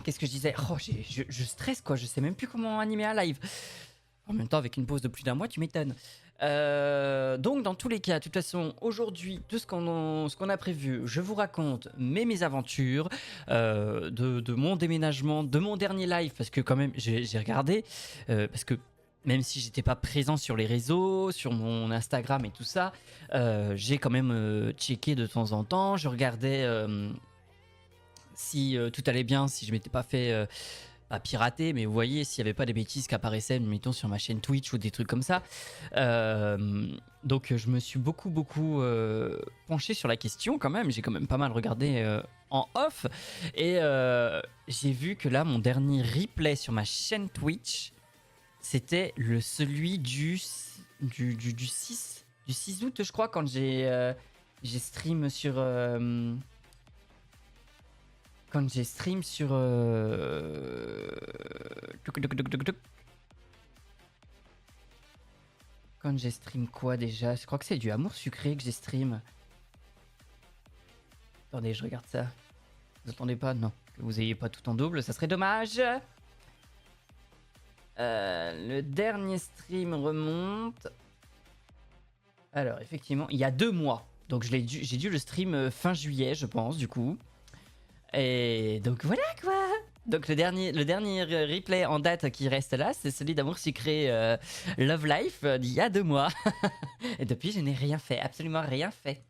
Qu'est-ce que je disais? Oh, je stresse quoi, je sais même plus comment animer un live. En même temps, avec une pause de plus d'un mois, tu m'étonnes. Donc, dans tous les cas, de toute façon, aujourd'hui, tout ce qu'on a prévu, je vous raconte mes mésaventures, de mon déménagement, de mon dernier live, parce que quand même, j'ai regardé, parce que même si j'étais pas présent sur les réseaux, sur mon Instagram et tout ça, j'ai quand même checké de temps en temps. Je regardais si tout allait bien, si je m'étais pas fait pas pirater, mais vous voyez, s'il n'y avait pas des bêtises qui apparaissaient, mettons, sur ma chaîne Twitch ou des trucs comme ça. Donc je me suis beaucoup penché sur la question quand même. J'ai quand même pas mal regardé en off. Et j'ai vu que là, mon dernier replay sur ma chaîne Twitch, c'était celui du 6 août, je crois, quand j'ai stream sur... Quand j'ai stream sur... Quand j'ai stream quoi déjà? Je crois que c'est du amour sucré que j'ai stream. Attendez, je regarde ça. Vous attendez pas? Non. Que vous ayez pas tout en double, ça serait dommage. Le dernier stream remonte... Alors, effectivement, il y a 2 mois. Donc j'ai dû le stream fin juillet, je pense, du coup. Et donc voilà quoi. Donc le dernier replay en date qui reste là, c'est celui d'Amour Sucré Love Life d'il y a 2 mois. Et depuis, je n'ai rien fait, absolument rien fait.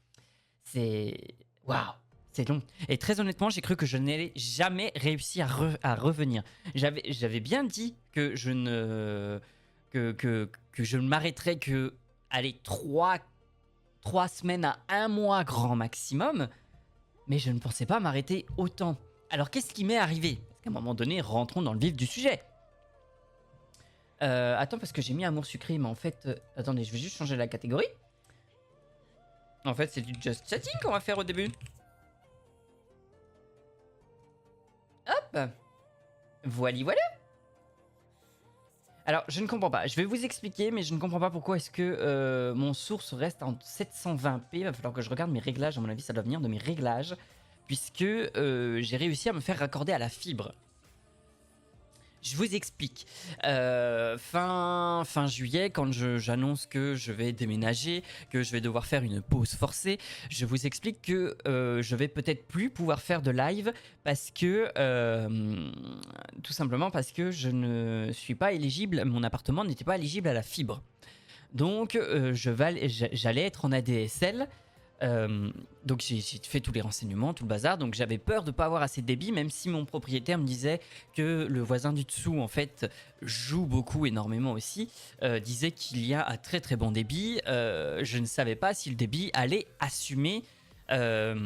C'est... Waouh, c'est long. Et très honnêtement, j'ai cru que je n'allais jamais réussi à revenir. J'avais bien dit que je ne... que je ne m'arrêterais que... Allez, 3 semaines à 1 mois grand maximum. Mais je ne pensais pas m'arrêter autant. Alors qu'est-ce qui m'est arrivé? Parce qu'à un moment donné, rentrons dans le vif du sujet. Attends, parce que j'ai mis amour sucré, mais en fait... attendez, je vais juste changer la catégorie. En fait, c'est du just chatting qu'on va faire au début. Hop. Voilà. Alors, je ne comprends pas. Je vais vous expliquer, mais je ne comprends pas pourquoi est-ce que mon source reste en 720p. Il va falloir que je regarde mes réglages. À mon avis, ça doit venir de mes réglages. Puisque j'ai réussi à me faire raccorder à la fibre. Je vous explique. Fin juillet, quand j'annonce que je vais déménager, que je vais devoir faire une pause forcée, je vous explique que je vais peut-être plus pouvoir faire de live parce que tout simplement parce que je ne suis pas éligible, mon appartement n'était pas éligible à la fibre. Donc j'allais être en ADSL. Donc j'ai fait tous les renseignements, tout le bazar, donc j'avais peur de pas avoir assez de débit, même si mon propriétaire me disait que le voisin du dessous en fait joue beaucoup, énormément aussi, disait qu'il y a un très très bon débit. Je ne savais pas si le débit allait assumer un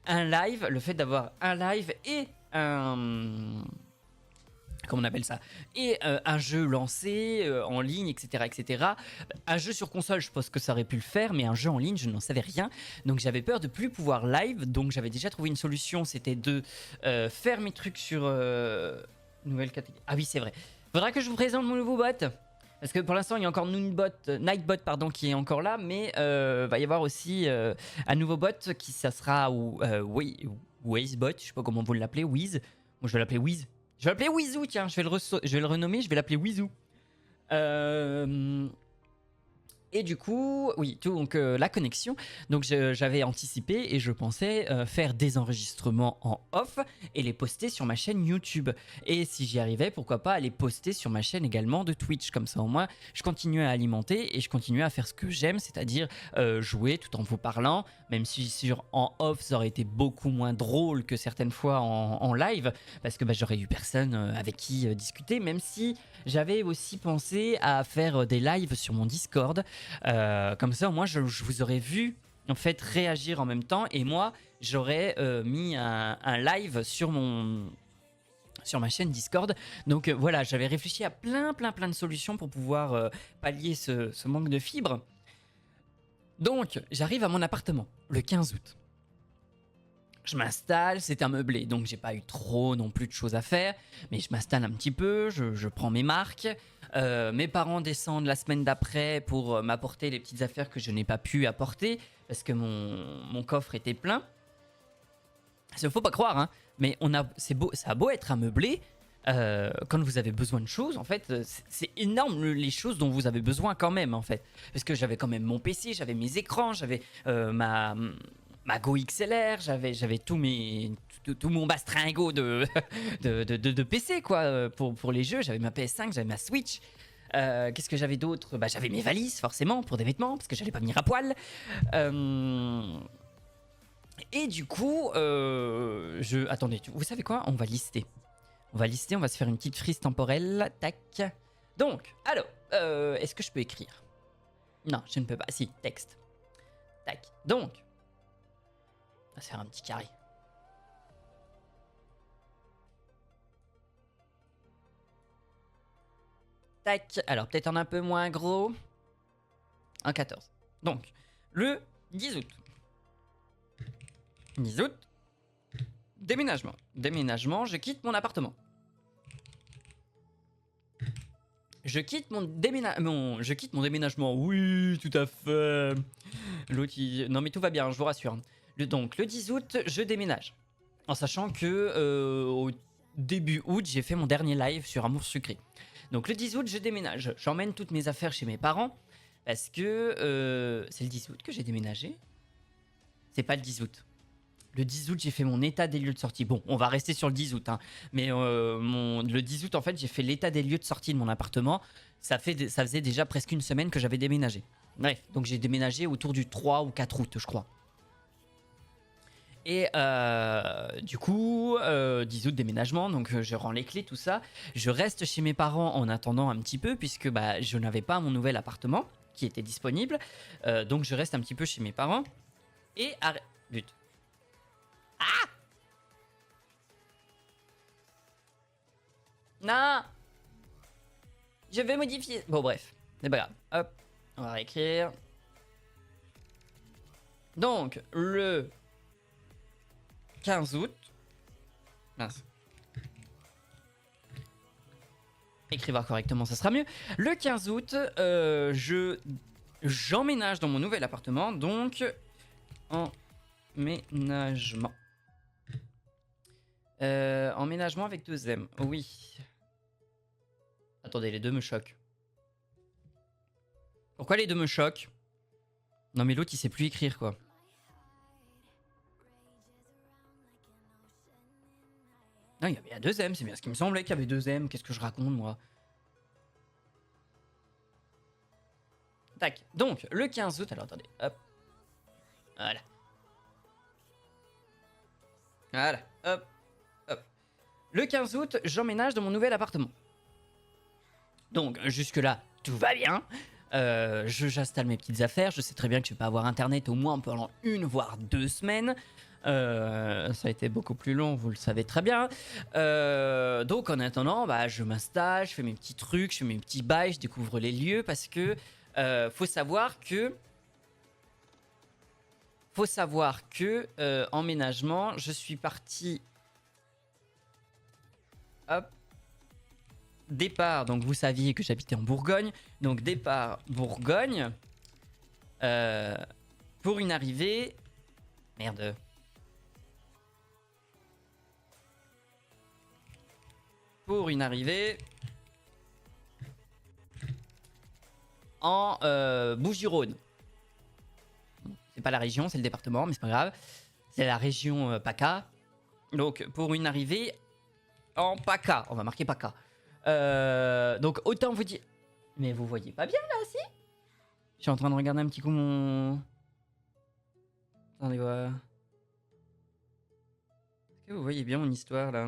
live, le fait d'avoir un live et un... comment on appelle ça, et un jeu lancé en ligne, etc. Un jeu sur console, je pense que ça aurait pu le faire, mais un jeu en ligne, je n'en savais rien. Donc j'avais peur de plus pouvoir live. Donc j'avais déjà trouvé une solution, c'était de faire mes trucs sur nouvelle catégorie. Ah oui, c'est vrai. Faudra que je vous présente mon nouveau bot. Parce que pour l'instant, il y a encore Nightbot pardon, qui est encore là, mais va y avoir aussi un nouveau bot qui ça sera Wizbot, je sais pas comment vous l'appelez, Wiz. Moi je vais l'appeler Wiz. Je vais l'appeler Wizou, tiens, je vais le renommer, je vais l'appeler Wizou. Et du coup, oui, donc la connexion. Donc j'avais anticipé et je pensais faire des enregistrements en off et les poster sur ma chaîne YouTube. Et si j'y arrivais, pourquoi pas les poster sur ma chaîne également de Twitch. Comme ça, au moins, je continuais à alimenter et je continuais à faire ce que j'aime, c'est-à-dire jouer tout en vous parlant. Même si en off, ça aurait été beaucoup moins drôle que certaines fois en live, parce que j'aurais eu personne avec qui discuter, même si j'avais aussi pensé à faire des lives sur mon Discord. Comme ça, au moins, je vous aurais vu en fait réagir en même temps, et moi, j'aurais mis un live sur ma chaîne Discord. Donc voilà, j'avais réfléchi à plein de solutions pour pouvoir pallier ce manque de fibre. Donc, j'arrive à mon appartement le 15 août. Je m'installe, c'est un meublé, donc j'ai pas eu trop non plus de choses à faire, mais je m'installe un petit peu, je prends mes marques. Mes parents descendent la semaine d'après pour m'apporter les petites affaires que je n'ai pas pu apporter parce que mon coffre était plein. Faut pas croire, hein, mais c'est beau, ça a beau être un meublé. Quand vous avez besoin de choses, en fait, c'est énorme les choses dont vous avez besoin quand même, en fait. Parce que j'avais quand même mon PC, j'avais mes écrans, j'avais ma Go XLR, j'avais tout mon bastringo de PC, quoi, pour les jeux. J'avais ma PS5, j'avais ma Switch. Qu'est-ce que j'avais d'autre? Bah, j'avais mes valises, forcément, pour des vêtements, parce que j'allais pas venir à poil. Et du coup, attendez, vous savez quoi? On va lister. On va lister, on va se faire une petite frise temporelle. Tac. Donc, alors, est-ce que je peux écrire? Non, je ne peux pas. Si, texte. Tac. Donc, on va se faire un petit carré. Tac. Alors, peut-être un peu moins gros. Un 14. Donc, le 10 août. 10 août. Déménagement. Déménagement, je quitte mon appartement. Je quitte mon déménagement. Oui, tout à fait. L'autre, non mais tout va bien, je vous rassure. Donc, le 10 août, je déménage. En sachant que au début août, j'ai fait mon dernier live sur Amour Sucré. Donc, le 10 août, je déménage. J'emmène toutes mes affaires chez mes parents. Parce que c'est le 10 août que j'ai déménagé. C'est pas le 10 août. Le 10 août, j'ai fait mon état des lieux de sortie. Bon, on va rester sur le 10 août. Hein. Mais le 10 août, en fait, j'ai fait l'état des lieux de sortie de mon appartement. Ça faisait déjà presque une semaine que j'avais déménagé. Bref, donc j'ai déménagé autour du 3 ou 4 août, je crois. Et du coup, 10 août déménagement, donc je rends les clés, tout ça. Je reste chez mes parents en attendant un petit peu, puisque bah, je n'avais pas mon nouvel appartement qui était disponible. Donc je reste un petit peu chez mes parents. Et but. Ah! Non! Je vais modifier. Bon, bref. C'est pas grave. Hop. On va réécrire. Donc, le 15 août. Mince. Écrire correctement, ça sera mieux. Le 15 août, j'emménage dans mon nouvel appartement. Donc, emménagement. Emménagement avec 2 M. Oui. Attendez, les deux me choquent. Pourquoi les deux me choquent? Non mais l'autre il sait plus écrire quoi. Non, il y avait 2 M, c'est bien ce qui me semblait qu'il y avait 2 M. Qu'est-ce que je raconte moi? Tac. Donc, le 15 août, alors attendez, hop. Voilà. Voilà, hop, hop. Le 15 août, j'emménage dans mon nouvel appartement. Donc, jusque-là, tout va bien. J'installe mes petites affaires. Je sais très bien que je vais pas avoir internet au moins pendant 1 voire 2 semaines. Ça a été beaucoup plus long, vous le savez très bien. Donc en attendant, bah, je m'installe, je fais mes petits trucs, je fais mes petits bails, je découvre les lieux parce que faut savoir que emménagement, je suis parti. Hop. Départ, donc vous saviez que j'habitais en Bourgogne, donc départ Bourgogne pour une arrivée. Merde. Pour une arrivée en Bouches-du-Rhône. C'est pas la région, c'est le département, mais c'est pas grave. C'est la région PACA. Donc pour une arrivée en PACA, on va marquer PACA. Donc autant vous dire. Mais vous voyez pas bien là, si? Je suis en train de regarder un petit coup mon. Attendez voir. Est-ce que vous voyez bien mon histoire là?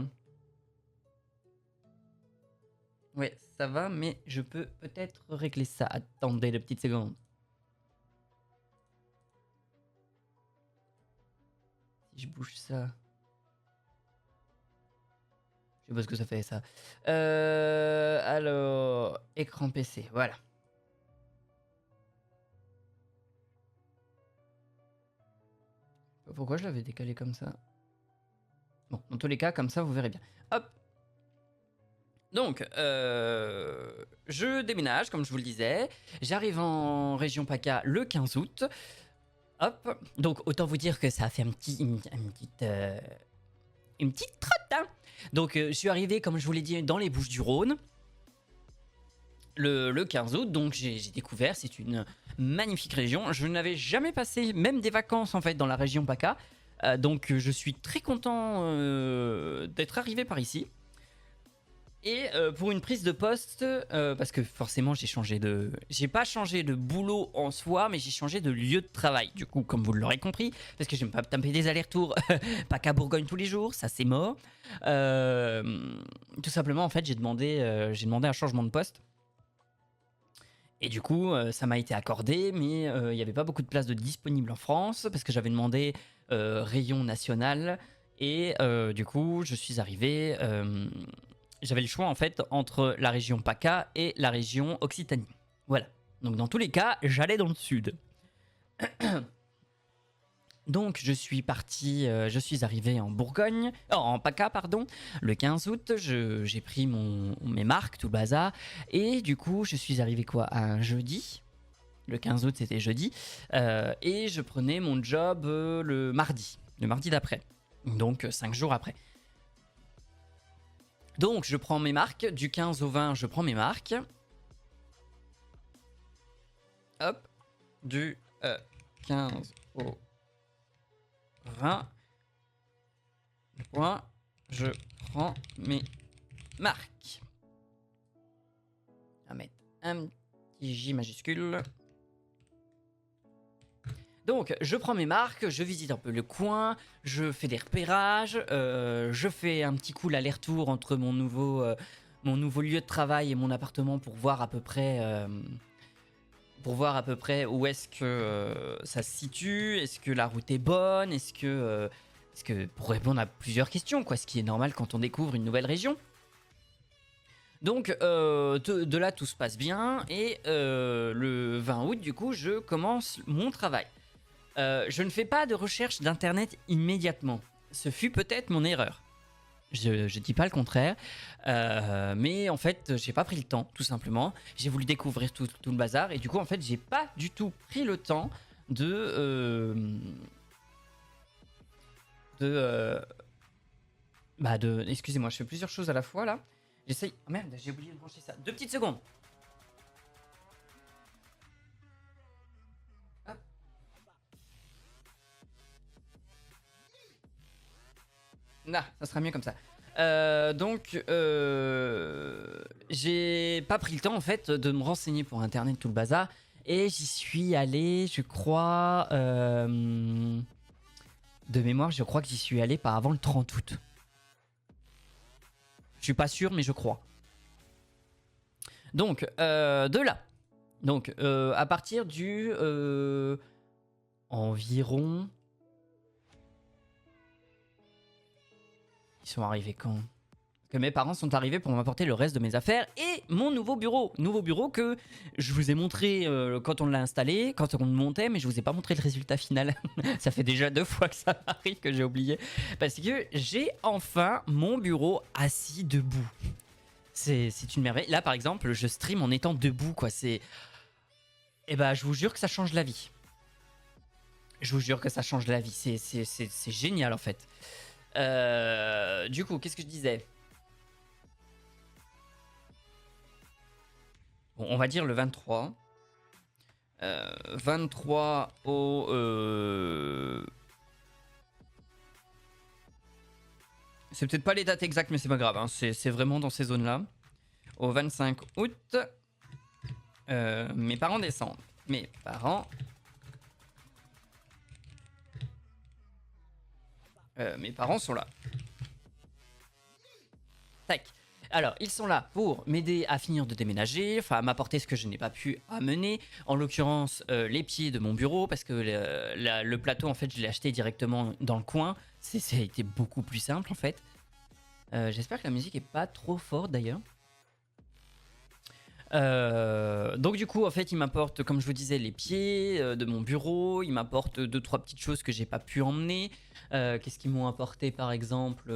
Ouais, ça va, mais je peux peut-être régler ça. Attendez de petites secondes. Si je bouge ça. Je sais pas ce que ça fait ça. Alors, écran PC, voilà. Pourquoi je l'avais décalé comme ça? Bon, dans tous les cas, comme ça, vous verrez bien. Hop. Donc, je déménage, comme je vous le disais. J'arrive en région PACA le 15 août. Hop. Donc, autant vous dire que ça a fait une petite une petite trotte, hein. Donc je suis arrivé, comme je vous l'ai dit, dans les Bouches-du-Rhône le 15 août, donc j'ai découvert, c'est une magnifique région. Je n'avais jamais passé même des vacances en fait dans la région PACA, donc je suis très content d'être arrivé par ici. Et pour une prise de poste, parce que forcément j'ai pas changé de boulot en soi, mais j'ai changé de lieu de travail. Du coup, comme vous l'aurez compris, parce que j'aime pas taper des allers-retours PACA Bourgogne tous les jours, ça c'est mort. Tout simplement, en fait, j'ai demandé un changement de poste. Et du coup, ça m'a été accordé, mais il n'y avait pas beaucoup de places de disponibles en France, parce que j'avais demandé rayon national. Et du coup, je suis arrivé. J'avais le choix en fait entre la région PACA et la région Occitanie. Voilà. Donc dans tous les cas, j'allais dans le sud. Donc je suis parti, je suis arrivé en Bourgogne, en PACA pardon, le 15 août, j'ai pris mes marques, tout le bazar, et du coup je suis arrivé quoi, un jeudi, le 15 août c'était jeudi, et je prenais mon job le mardi d'après, donc 5 jours après. Donc je prends mes marques, du 15 au 20 je prends mes marques, hop, du 15 au 20 points, je prends mes marques. On va mettre un petit J majuscule. Donc, je prends mes marques, je visite un peu le coin, je fais des repérages, je fais un petit coup l'aller-retour entre mon nouveau lieu de travail et mon appartement pour voir à peu près où est-ce que ça se situe, est-ce que la route est bonne, est-ce que pour répondre à plusieurs questions, quoi, ce qui est normal quand on découvre une nouvelle région. Donc de là tout se passe bien et le 20 août du coup je commence mon travail. Je ne fais pas de recherche d'internet immédiatement. Ce fut peut-être mon erreur. Je dis pas le contraire, mais en fait j'ai pas pris le temps tout simplement. J'ai voulu découvrir tout le bazar et du coup en fait j'ai pas du tout pris le temps excusez-moi, je fais plusieurs choses à la fois là. J'essaye. Oh merde, j'ai oublié de brancher ça. 2 petites secondes. Hop. Nah, ça sera mieux comme ça. Donc, j'ai pas pris le temps en fait de me renseigner pour internet tout le bazar et j'y suis allé, je crois, de mémoire, je crois que j'y suis allé pas avant le 30 août. Je suis pas sûr, mais je crois. Donc, de là. Donc, à partir du environ. Ils sont arrivés quand? Que mes parents sont arrivés pour m'apporter le reste de mes affaires et mon nouveau bureau. Nouveau bureau que je vous ai montré quand on l'a installé, quand on le montait, mais je vous ai pas montré le résultat final. Ça fait déjà 2 fois que ça arrive que j'ai oublié. Parce que j'ai enfin mon bureau assis debout. C'est une merveille. Là, par exemple, je stream en étant debout, quoi. C'est... Eh ben, je vous jure que ça change la vie. Je vous jure que ça change la vie. C'est génial, en fait. Du coup, qu'est-ce que je disais? Bon, on va dire le 23. 23 au... C'est peut-être pas les dates exactes, mais c'est pas grave. Hein. C'est vraiment dans ces zones-là. Au 25 août, mes parents descendent. Mes parents... mes parents sont là. Tac. Alors, ils sont là pour m'aider à finir de déménager, enfin à m'apporter ce que je n'ai pas pu amener. En l'occurrence, les pieds de mon bureau, parce que le plateau, en fait, je l'ai acheté directement dans le coin. Ça a été beaucoup plus simple, en fait. J'espère que la musique est pas trop forte, d'ailleurs. Donc du coup en fait il m'apporte, comme je vous disais, les pieds de mon bureau. Il m'apporte 2-3 petites choses que j'ai pas pu emmener. Qu'est-ce qu'ils m'ont apporté par exemple?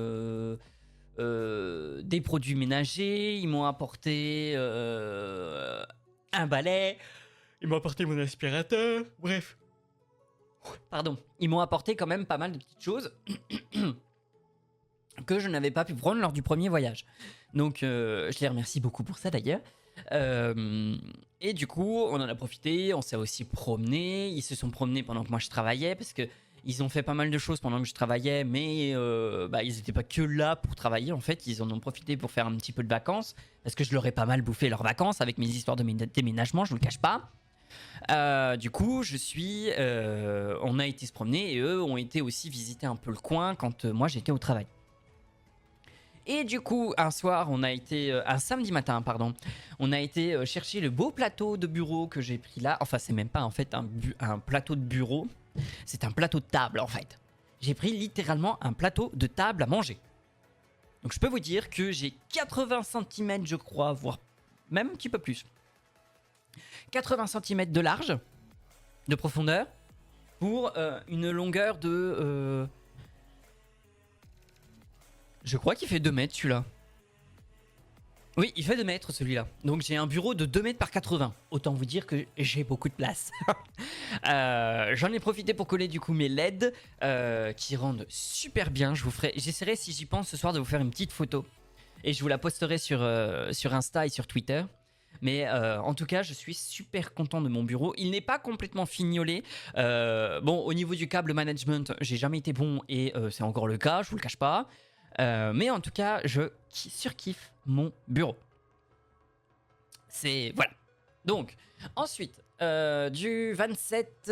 Des produits ménagers. Ils m'ont apporté un balai. Ils m'ont apporté mon aspirateur. Bref. Pardon. Ils m'ont apporté quand même pas mal de petites choses. que je n'avais pas pu prendre lors du premier voyage. Donc je les remercie beaucoup pour ça d'ailleurs. Et du coup, on en a profité, on s'est aussi promené. Ils se sont promenés pendant que moi je travaillais parce que ils ont fait pas mal de choses pendant que je travaillais, mais ils n'étaient pas que là pour travailler. En fait, ils en ont profité pour faire un petit peu de vacances parce que je leur ai pas mal bouffé leurs vacances avec mes histoires de déménagement, je vous le cache pas. Du coup, on a été se promener et eux ont été aussi visiter un peu le coin quand moi j'étais au travail. Et du coup, un samedi matin, pardon, on a été chercher le beau plateau de bureau que j'ai pris là. Enfin, c'est même pas en fait un plateau de bureau, c'est un plateau de table en fait. J'ai pris littéralement un plateau de table à manger. Donc je peux vous dire que j'ai 80 cm je crois, voire même un petit peu plus. 80 cm de large, de profondeur, pour une longueur de... Je crois qu'il fait 2 mètres celui-là. Oui, il fait 2 mètres celui-là. Donc j'ai un bureau de 2 mètres par 80. Autant vous dire que j'ai beaucoup de place. J'en ai profité pour coller du coup mes LED qui rendent super bien. J'essaierai si j'y pense ce soir de vous faire une petite photo. Et je vous la posterai sur Insta et sur Twitter. Mais en tout cas, je suis super content de mon bureau. Il n'est pas complètement fignolé. Bon, au niveau du câble management, j'ai jamais été bon et c'est encore le cas, je vous le cache pas. Mais en tout cas, je surkiffe mon bureau. C'est... Voilà. Donc, ensuite, du 27...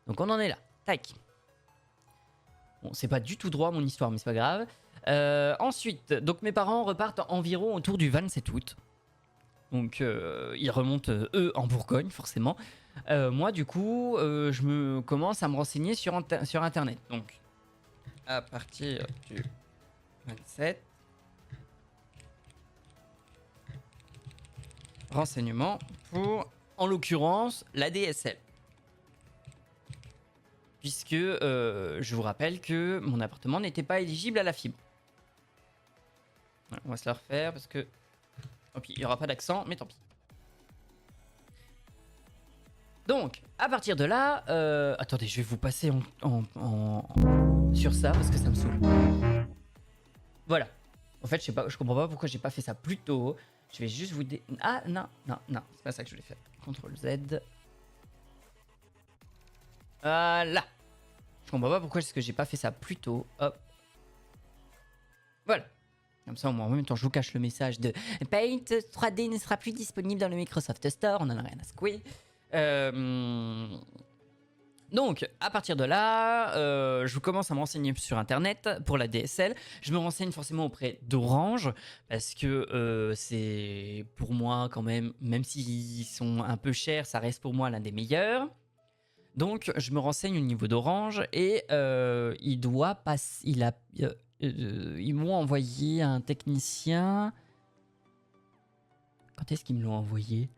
Donc on en est là. Tac. Bon, c'est pas du tout droit mon histoire, mais c'est pas grave. Ensuite, donc mes parents repartent environ autour du 27 août. Donc ils remontent, eux, en Bourgogne, forcément. Moi, du coup, je me commence à me renseigner sur Internet. Donc, à partir du 27... Renseignements pour, en l'occurrence, la DSL. Puisque je vous rappelle que mon appartement n'était pas éligible à la fibre. Voilà, on va se la refaire parce que... Tant pis, il n'y aura pas d'accent, mais tant pis. Donc, à partir de là... Attendez, je vais vous passer sur ça parce que ça me saoule. Voilà. En fait, je comprends pas pourquoi j'ai pas fait ça plus tôt. Je vais juste vous... Ah, non, c'est pas ça que je voulais faire. CTRL Z. Voilà. Je comprends pas pourquoi est-ce que j'ai pas fait ça plus tôt. Hop. Voilà. Comme ça, au moins, en même temps, je vous cache le message de Paint 3D ne sera plus disponible dans le Microsoft Store. On en a rien à secouer. Donc, à partir de là, je commence à me renseigner sur Internet pour la DSL. Je me renseigne forcément auprès d'Orange parce que c'est pour moi quand même s'ils sont un peu chers, ça reste pour moi l'un des meilleurs. Donc, je me renseigne au niveau d'Orange et ils m'ont envoyé un technicien. Quand est-ce qu'ils me l'ont envoyé ?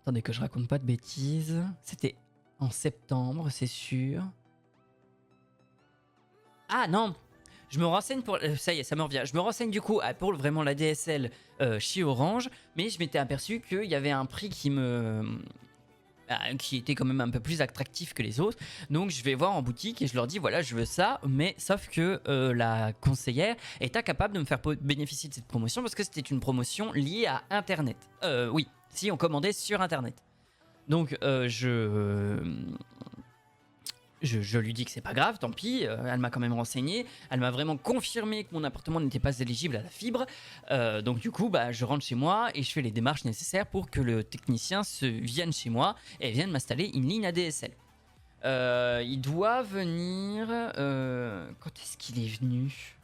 Attendez que je raconte pas de bêtises. C'était en septembre, c'est sûr. Ah non, je me renseigne pour... ça y est, ça me revient. Je me renseigne du coup pour vraiment la DSL chez Orange, mais je m'étais aperçu qu'il y avait un prix qui était quand même un peu plus attractif que les autres. Donc je vais voir en boutique et je leur dis voilà, je veux ça, mais sauf que la conseillère est incapable de me faire bénéficier de cette promotion parce que c'était une promotion liée à Internet. Oui, si on commandait sur Internet. Donc je lui dis que c'est pas grave, tant pis, elle m'a quand même renseigné, elle m'a vraiment confirmé que mon appartement n'était pas éligible à la fibre, donc du coup je rentre chez moi et je fais les démarches nécessaires pour que le technicien vienne chez moi et vienne m'installer une ligne ADSL. Il doit venir... quand est-ce qu'il est venu ?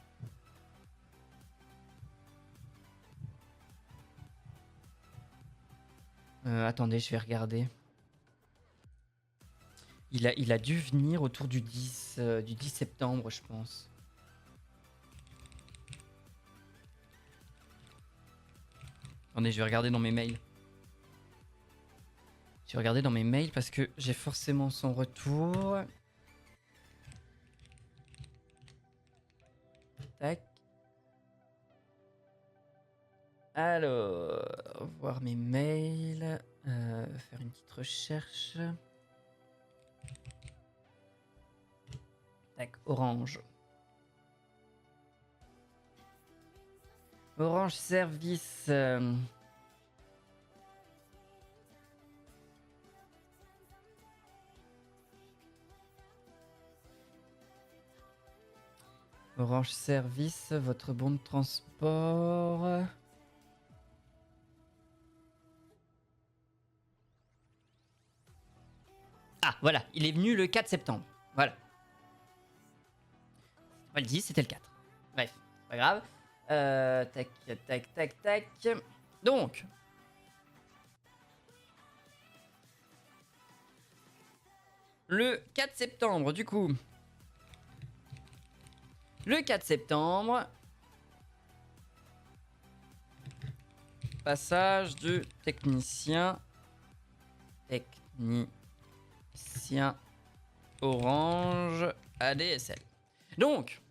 Attendez, je vais regarder. Il a dû venir autour du 10 septembre, je pense. Attendez, je vais regarder dans mes mails. Je vais regarder dans mes mails parce que j'ai forcément son retour. Tac. Alors, voir mes mails. Faire une petite recherche. Tac, Orange. Orange Service. Orange Service, votre bon de transport. Ah, voilà, il est venu le 4 septembre. Voilà. C'était pas le 10, c'était le 4. Bref, pas grave. Tac, tac, tac, tac. Donc. Le 4 septembre, du coup. Le 4 septembre. Passage de technicien. Technicien Orange ADSL. Donc.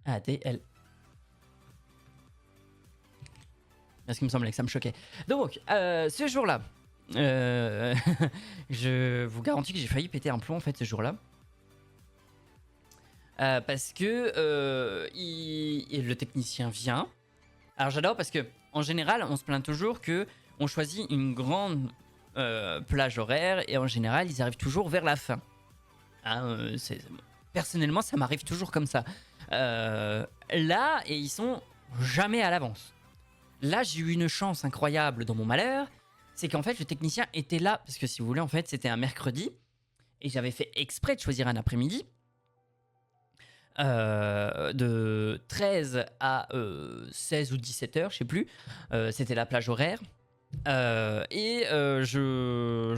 ADL. Parce qu'il me semblait que ça me choquait. Donc, ce jour-là. Je vous garantis que j'ai failli péter un plomb en fait ce jour-là. Parce que le technicien vient. Alors j'adore parce que en général on se plaint toujours que on choisit une grande plage horaire et en général ils arrivent toujours vers la fin. Hein, personnellement ça m'arrive toujours comme ça. Là et ils sont jamais à l'avance. Là j'ai eu une chance incroyable dans mon malheur, c'est qu'en fait le technicien était là parce que si vous voulez en fait c'était un mercredi et j'avais fait exprès de choisir un après-midi. De 13 à 16 ou 17 heures, je sais plus. C'était la plage horaire. Je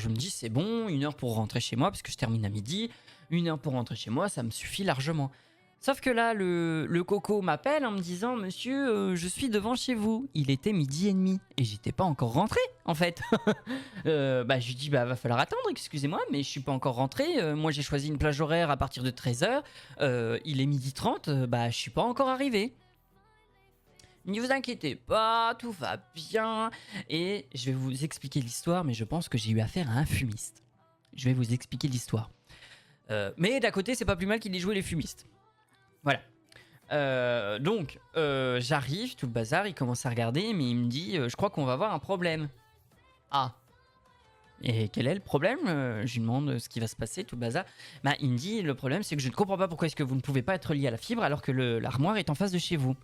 me dis, c'est bon, 1 heure pour rentrer chez moi, parce que je termine à midi. 1 heure pour rentrer chez moi, ça me suffit largement. Sauf que là, le coco m'appelle en me disant, monsieur, je suis devant chez vous. Il était 12h30 et j'étais pas encore rentré, en fait. Je lui dis, va falloir attendre, excusez-moi, mais je suis pas encore rentré. Moi, j'ai choisi une plage horaire à partir de 13h. Il est 12h30, je suis pas encore arrivé. Ne vous inquiétez pas, tout va bien. Et je vais vous expliquer l'histoire, mais je pense que j'ai eu affaire à un fumiste. Je vais vous expliquer l'histoire. Mais d'à côté, c'est pas plus mal qu'il ait joué les fumistes. Voilà. Donc, j'arrive, tout le bazar, il commence à regarder, mais il me dit, je crois qu'on va avoir un problème. Ah. Et quel est le problème? Je lui demande ce qui va se passer, tout le bazar. Il me dit, le problème, c'est que je ne comprends pas pourquoi est-ce que vous ne pouvez pas être lié à la fibre alors que l'armoire est en face de chez vous.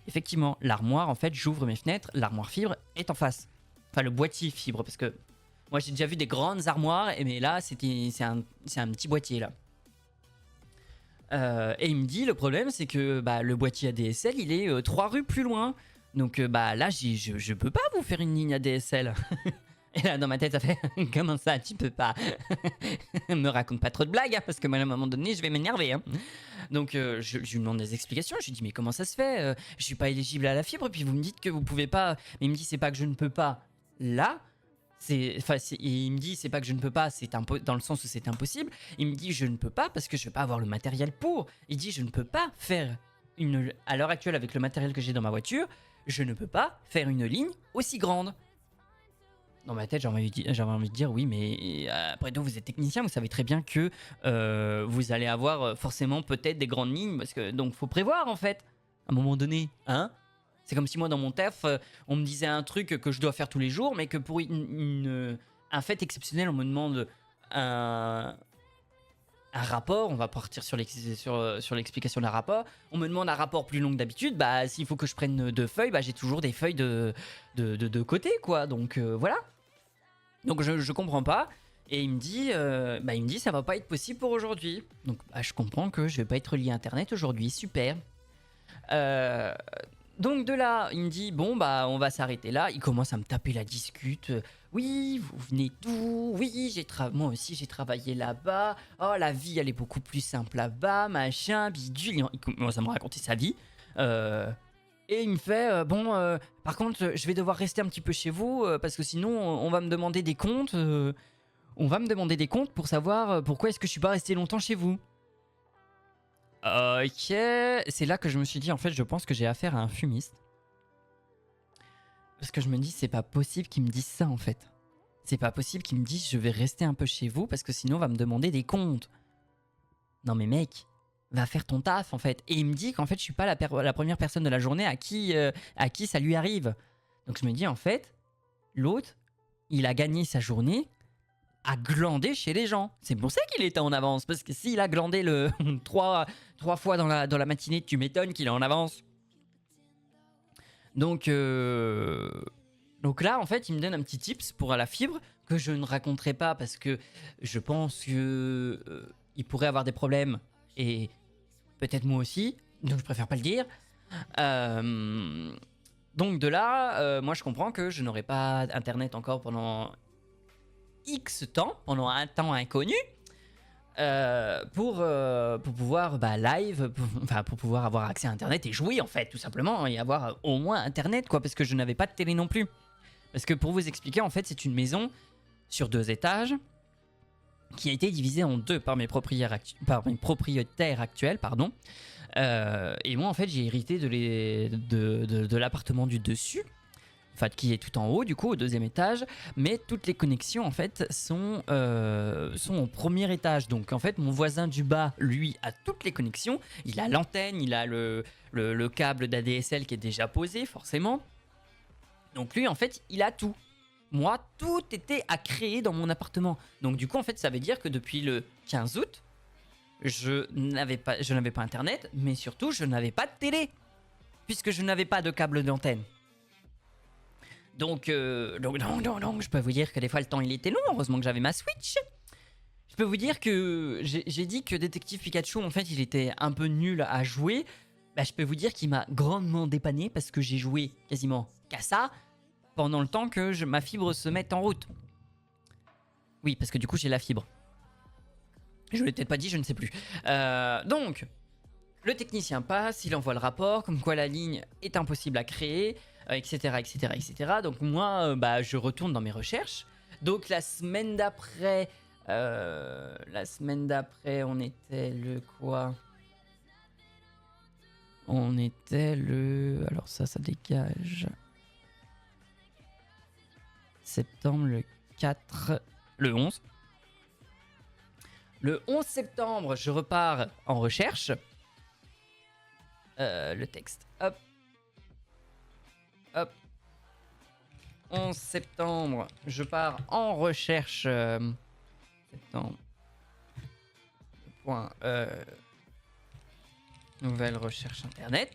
Effectivement, l'armoire, en fait, j'ouvre mes fenêtres, l'armoire fibre est en face. Enfin, le boîtier fibre, parce que moi, j'ai déjà vu des grandes armoires, mais là, c'est un petit boîtier, là. Et il me dit, le problème, c'est que le boîtier ADSL, il est 3 rues plus loin. Donc là, je peux pas vous faire une ligne ADSL. Et là, dans ma tête, ça fait, comment ça, tu peux pas? Me raconte pas trop de blagues, hein, parce que moi, à un moment donné, je vais m'énerver. Hein. Donc je lui demande des explications, je lui dis, mais comment ça se fait? Je suis pas éligible à la fibre, puis vous me dites que vous pouvez pas. Mais il me dit, c'est pas que je ne peux pas là. Il me dit, c'est pas que je ne peux pas, c'est dans le sens où c'est impossible. Il me dit, je ne peux pas parce que je vais pas avoir le matériel pour. Il dit, je ne peux pas faire à l'heure actuelle, avec le matériel que j'ai dans ma voiture, je ne peux pas faire une ligne aussi grande. Dans ma tête, j'avais envie de dire, oui, mais après tout, vous êtes technicien, vous savez très bien que vous allez avoir forcément peut-être des grandes lignes, parce que donc faut prévoir en fait, à un moment donné, hein. C'est comme si moi dans mon taf, on me disait un truc que je dois faire tous les jours, mais que pour un fait exceptionnel, on me demande un rapport. On va partir sur l'explication d'un rapport. On me demande un rapport plus long que d'habitude. S'il faut que je prenne 2 feuilles, j'ai toujours des feuilles de côté, quoi. Donc voilà. Donc je comprends pas. Et il me dit, ça va pas être possible pour aujourd'hui. Donc je comprends que je vais pas être lié à Internet aujourd'hui. Super. Donc de là, il me dit, bon, on va s'arrêter là. Il commence à me taper la discute. Oui, vous venez d'où? Oui, moi aussi j'ai travaillé là-bas. Oh, la vie, elle est beaucoup plus simple là-bas, machin, bidule. Il commence à me raconter sa vie. Et il me fait, par contre, je vais devoir rester un petit peu chez vous, parce que sinon, on va me demander des comptes. On va me demander des comptes pour savoir pourquoi est-ce que je suis pas resté longtemps chez vous. Ok, c'est là que je me suis dit, en fait, je pense que j'ai affaire à un fumiste. Parce que je me dis, c'est pas possible qu'il me dise ça, en fait. C'est pas possible qu'il me dise, je vais rester un peu chez vous, parce que sinon, on va me demander des comptes. Non mais mec, va faire ton taf en fait. Et il me dit qu'en fait je suis pas la première personne de la journée à qui ça lui arrive. Donc je me dis en fait, l'autre, il a gagné sa journée à glander chez les gens. C'est pour ça qu'il était en avance. Parce que s'il a glandé le 3 fois dans la matinée, tu m'étonnes qu'il est en avance. Donc là, en fait, il me donne un petit tips pour la fibre que je ne raconterai pas parce que je pense que il pourrait avoir des problèmes et peut-être moi aussi. Donc je préfère pas le dire. Donc de là, moi je comprends que je n'aurai pas internet encore pendant X temps, pendant un temps inconnu. Pour pouvoir live, pour pouvoir avoir accès à internet et jouer en fait tout simplement et avoir au moins internet quoi, parce que je n'avais pas de télé non plus. Parce que pour vous expliquer en fait c'est une maison sur 2 étages qui a été divisée en 2 par mes propriétaires actuels pardon. Et moi en fait j'ai hérité de l'appartement du dessus. Enfin, qui est tout en haut, du coup, au 2e étage, mais toutes les connexions, en fait, sont au 1er étage. Donc, en fait, mon voisin du bas, lui, a toutes les connexions. Il a l'antenne, il a le câble d'ADSL qui est déjà posé, forcément. Donc, lui, en fait, il a tout. Moi, tout était à créer dans mon appartement. Donc, du coup, en fait, ça veut dire que depuis le 15 août, je n'avais pas Internet, mais surtout, je n'avais pas de télé, puisque je n'avais pas de câble d'antenne. Donc, je peux vous dire que des fois le temps il était long, heureusement que j'avais ma Switch. Je peux vous dire que j'ai dit que Détective Pikachu en fait il était un peu nul à jouer. Bah, je peux vous dire qu'il m'a grandement dépanné parce que j'ai joué quasiment qu'à ça pendant le temps que ma fibre se mette en route. Oui, parce que du coup j'ai la fibre. Je ne l'ai peut-être pas dit, je ne sais plus. Donc, le technicien passe, il envoie le rapport, comme quoi la ligne est impossible à créer. Etc. Donc moi, je retourne dans mes recherches. Donc la semaine d'après, on était le quoi? On était le... Alors ça dégage. Septembre, le 4... Le 11. Le 11 septembre, je repars en recherche. Le texte, hop. Hop. 11 septembre, je pars en recherche. Septembre. Point. Nouvelle recherche internet.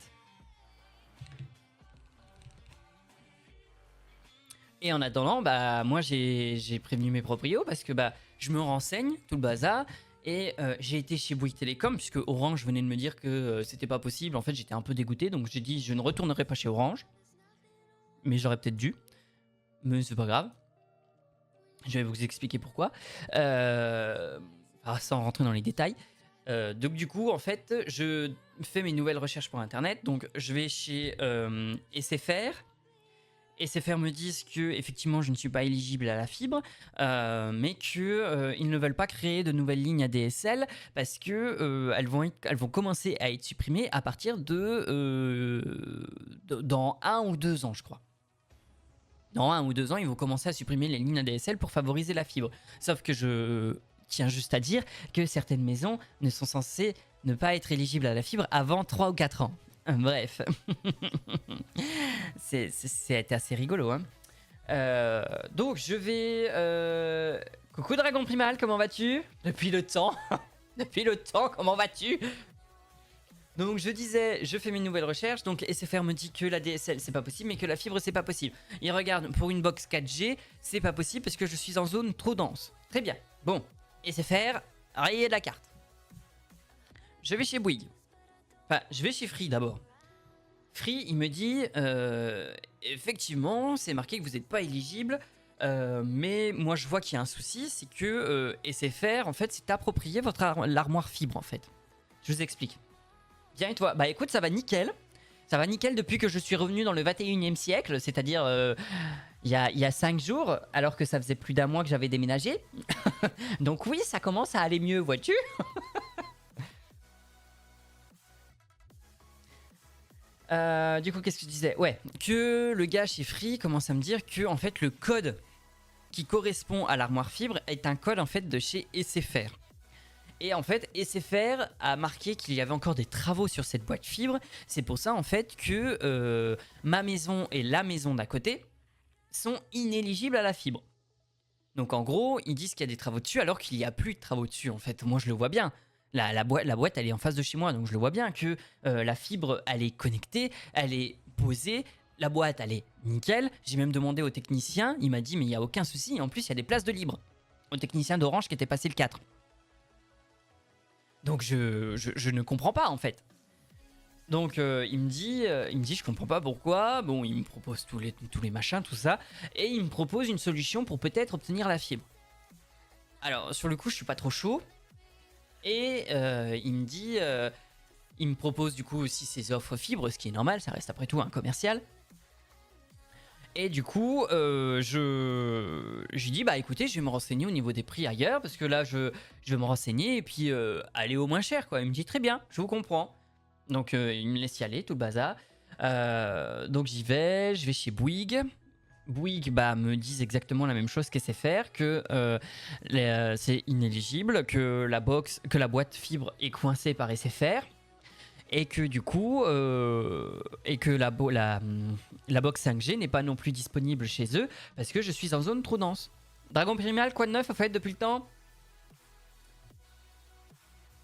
Et en attendant, moi j'ai prévenu mes proprios parce que je me renseigne, tout le bazar. Et j'ai été chez Bouygues Télécom puisque Orange venait de me dire que c'était pas possible. En fait, j'étais un peu dégoûté, donc j'ai dit je ne retournerai pas chez Orange. Mais j'aurais peut-être dû. Mais c'est pas grave. Je vais vous expliquer pourquoi. Sans rentrer dans les détails. Donc du coup, en fait, je fais mes nouvelles recherches pour Internet. Donc je vais chez SFR. SFR me disent que effectivement je ne suis pas éligible à la fibre, mais que ils ne veulent pas créer de nouvelles lignes ADSL parce que elles vont commencer à être supprimées à partir dans 1 ou 2 ans, je crois. Dans 1 ou 2 ans, ils vont commencer à supprimer les lignes ADSL pour favoriser la fibre. Sauf que je tiens juste à dire que certaines maisons ne sont censées ne pas être éligibles à la fibre avant 3 ou 4 ans. Bref. C'est assez rigolo, hein. Donc je vais... Coucou Dragon Primal, comment vas-tu? Depuis le temps. Depuis le temps, comment vas-tu? Donc je disais, je fais mes nouvelles recherches. Donc SFR me dit que la DSL c'est pas possible, mais que la fibre c'est pas possible. Il regarde pour une box 4G, c'est pas possible parce que je suis en zone trop dense. Très bien. Bon, SFR, rayé de la carte. Je vais chez Bouygues. Enfin, je vais chez Free d'abord. Free, il me dit, effectivement, c'est marqué que vous n'êtes pas éligible, mais moi je vois qu'il y a un souci, c'est que SFR, en fait, c'est approprié l'armoire fibre, en fait. Je vous explique. Bien et toi? Bah écoute, ça va nickel. Ça va nickel depuis que je suis revenu dans le 21e siècle, c'est-à-dire il y a 5 jours, alors que ça faisait plus d'1 mois que j'avais déménagé. Donc oui, ça commence à aller mieux, vois-tu? Du coup, qu'est-ce que je disais? Ouais, que le gars chez Free commence à me dire que en fait le code qui correspond à l'armoire fibre est un code en fait de chez SFR. Et en fait, SFR a marqué qu'il y avait encore des travaux sur cette boîte fibre. C'est pour ça en fait que ma maison et la maison d'à côté sont inéligibles à la fibre. Donc en gros, ils disent qu'il y a des travaux dessus alors qu'il n'y a plus de travaux dessus en fait. Moi je le vois bien. La boîte elle est en face de chez moi, donc je le vois bien que la fibre elle est connectée, elle est posée. La boîte elle est nickel. J'ai même demandé au technicien, il m'a dit mais il n'y a aucun souci. En plus il y a des places de libre. Au technicien d'Orange qui était passé le 4. Donc je ne comprends pas en fait. Donc il me dit je comprends pas pourquoi. Bon, il me propose tous les machins, tout ça, et il me propose une solution pour peut-être obtenir la fibre. Alors sur le coup, je suis pas trop chaud. Et il me propose du coup aussi ses offres fibres, ce qui est normal, ça reste après tout un commercial. Et du coup, je lui dis bah écoutez, je vais me renseigner au niveau des prix ailleurs parce que là je vais me renseigner et puis aller au moins cher quoi. Il me dit très bien, je vous comprends. Donc il me laisse y aller, tout le bazar. Donc je vais chez Bouygues. Bouygues bah, me disent exactement la même chose qu'SFR, que c'est inéligible, que la boîte fibre est coincée par SFR. Et que du coup, la box 5G n'est pas non plus disponible chez eux parce que je suis en zone trop dense. Dragon Primal, quoi de neuf en fait depuis le temps?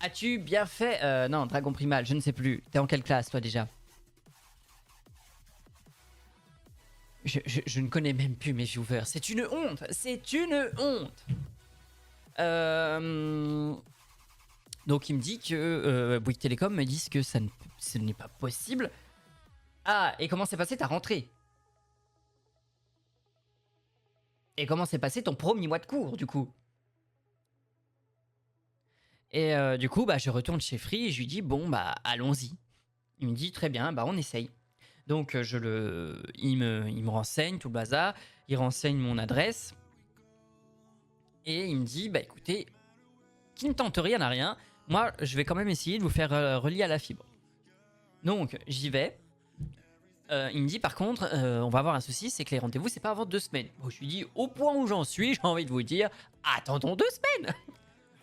As-tu bien fait non, Dragon Primal, je ne sais plus. T'es en quelle classe toi déjà? Je ne connais même plus mes viewers. C'est une honte. C'est une honte. Donc il me dit que Bouygues Télécom me disent que ce n'est pas possible. Ah, et comment s'est passé ta rentrée? Et comment s'est passé ton premier mois de cours, du coup? Et du coup, bah, je retourne chez Free et je lui dis, bon, bah, allons-y. Il me dit, très bien, bah, on essaye. Donc, il me renseigne tout le bazar. Il renseigne mon adresse. Et il me dit, bah, écoutez, qui ne tente rien à rien, moi, je vais quand même essayer de vous faire relier à la fibre. Donc, j'y vais. Il me dit par contre, on va avoir un souci, c'est que les rendez-vous, c'est pas avant 2 semaines. Bon, je lui dis, au point où j'en suis, j'ai envie de vous dire, attendons 2 semaines.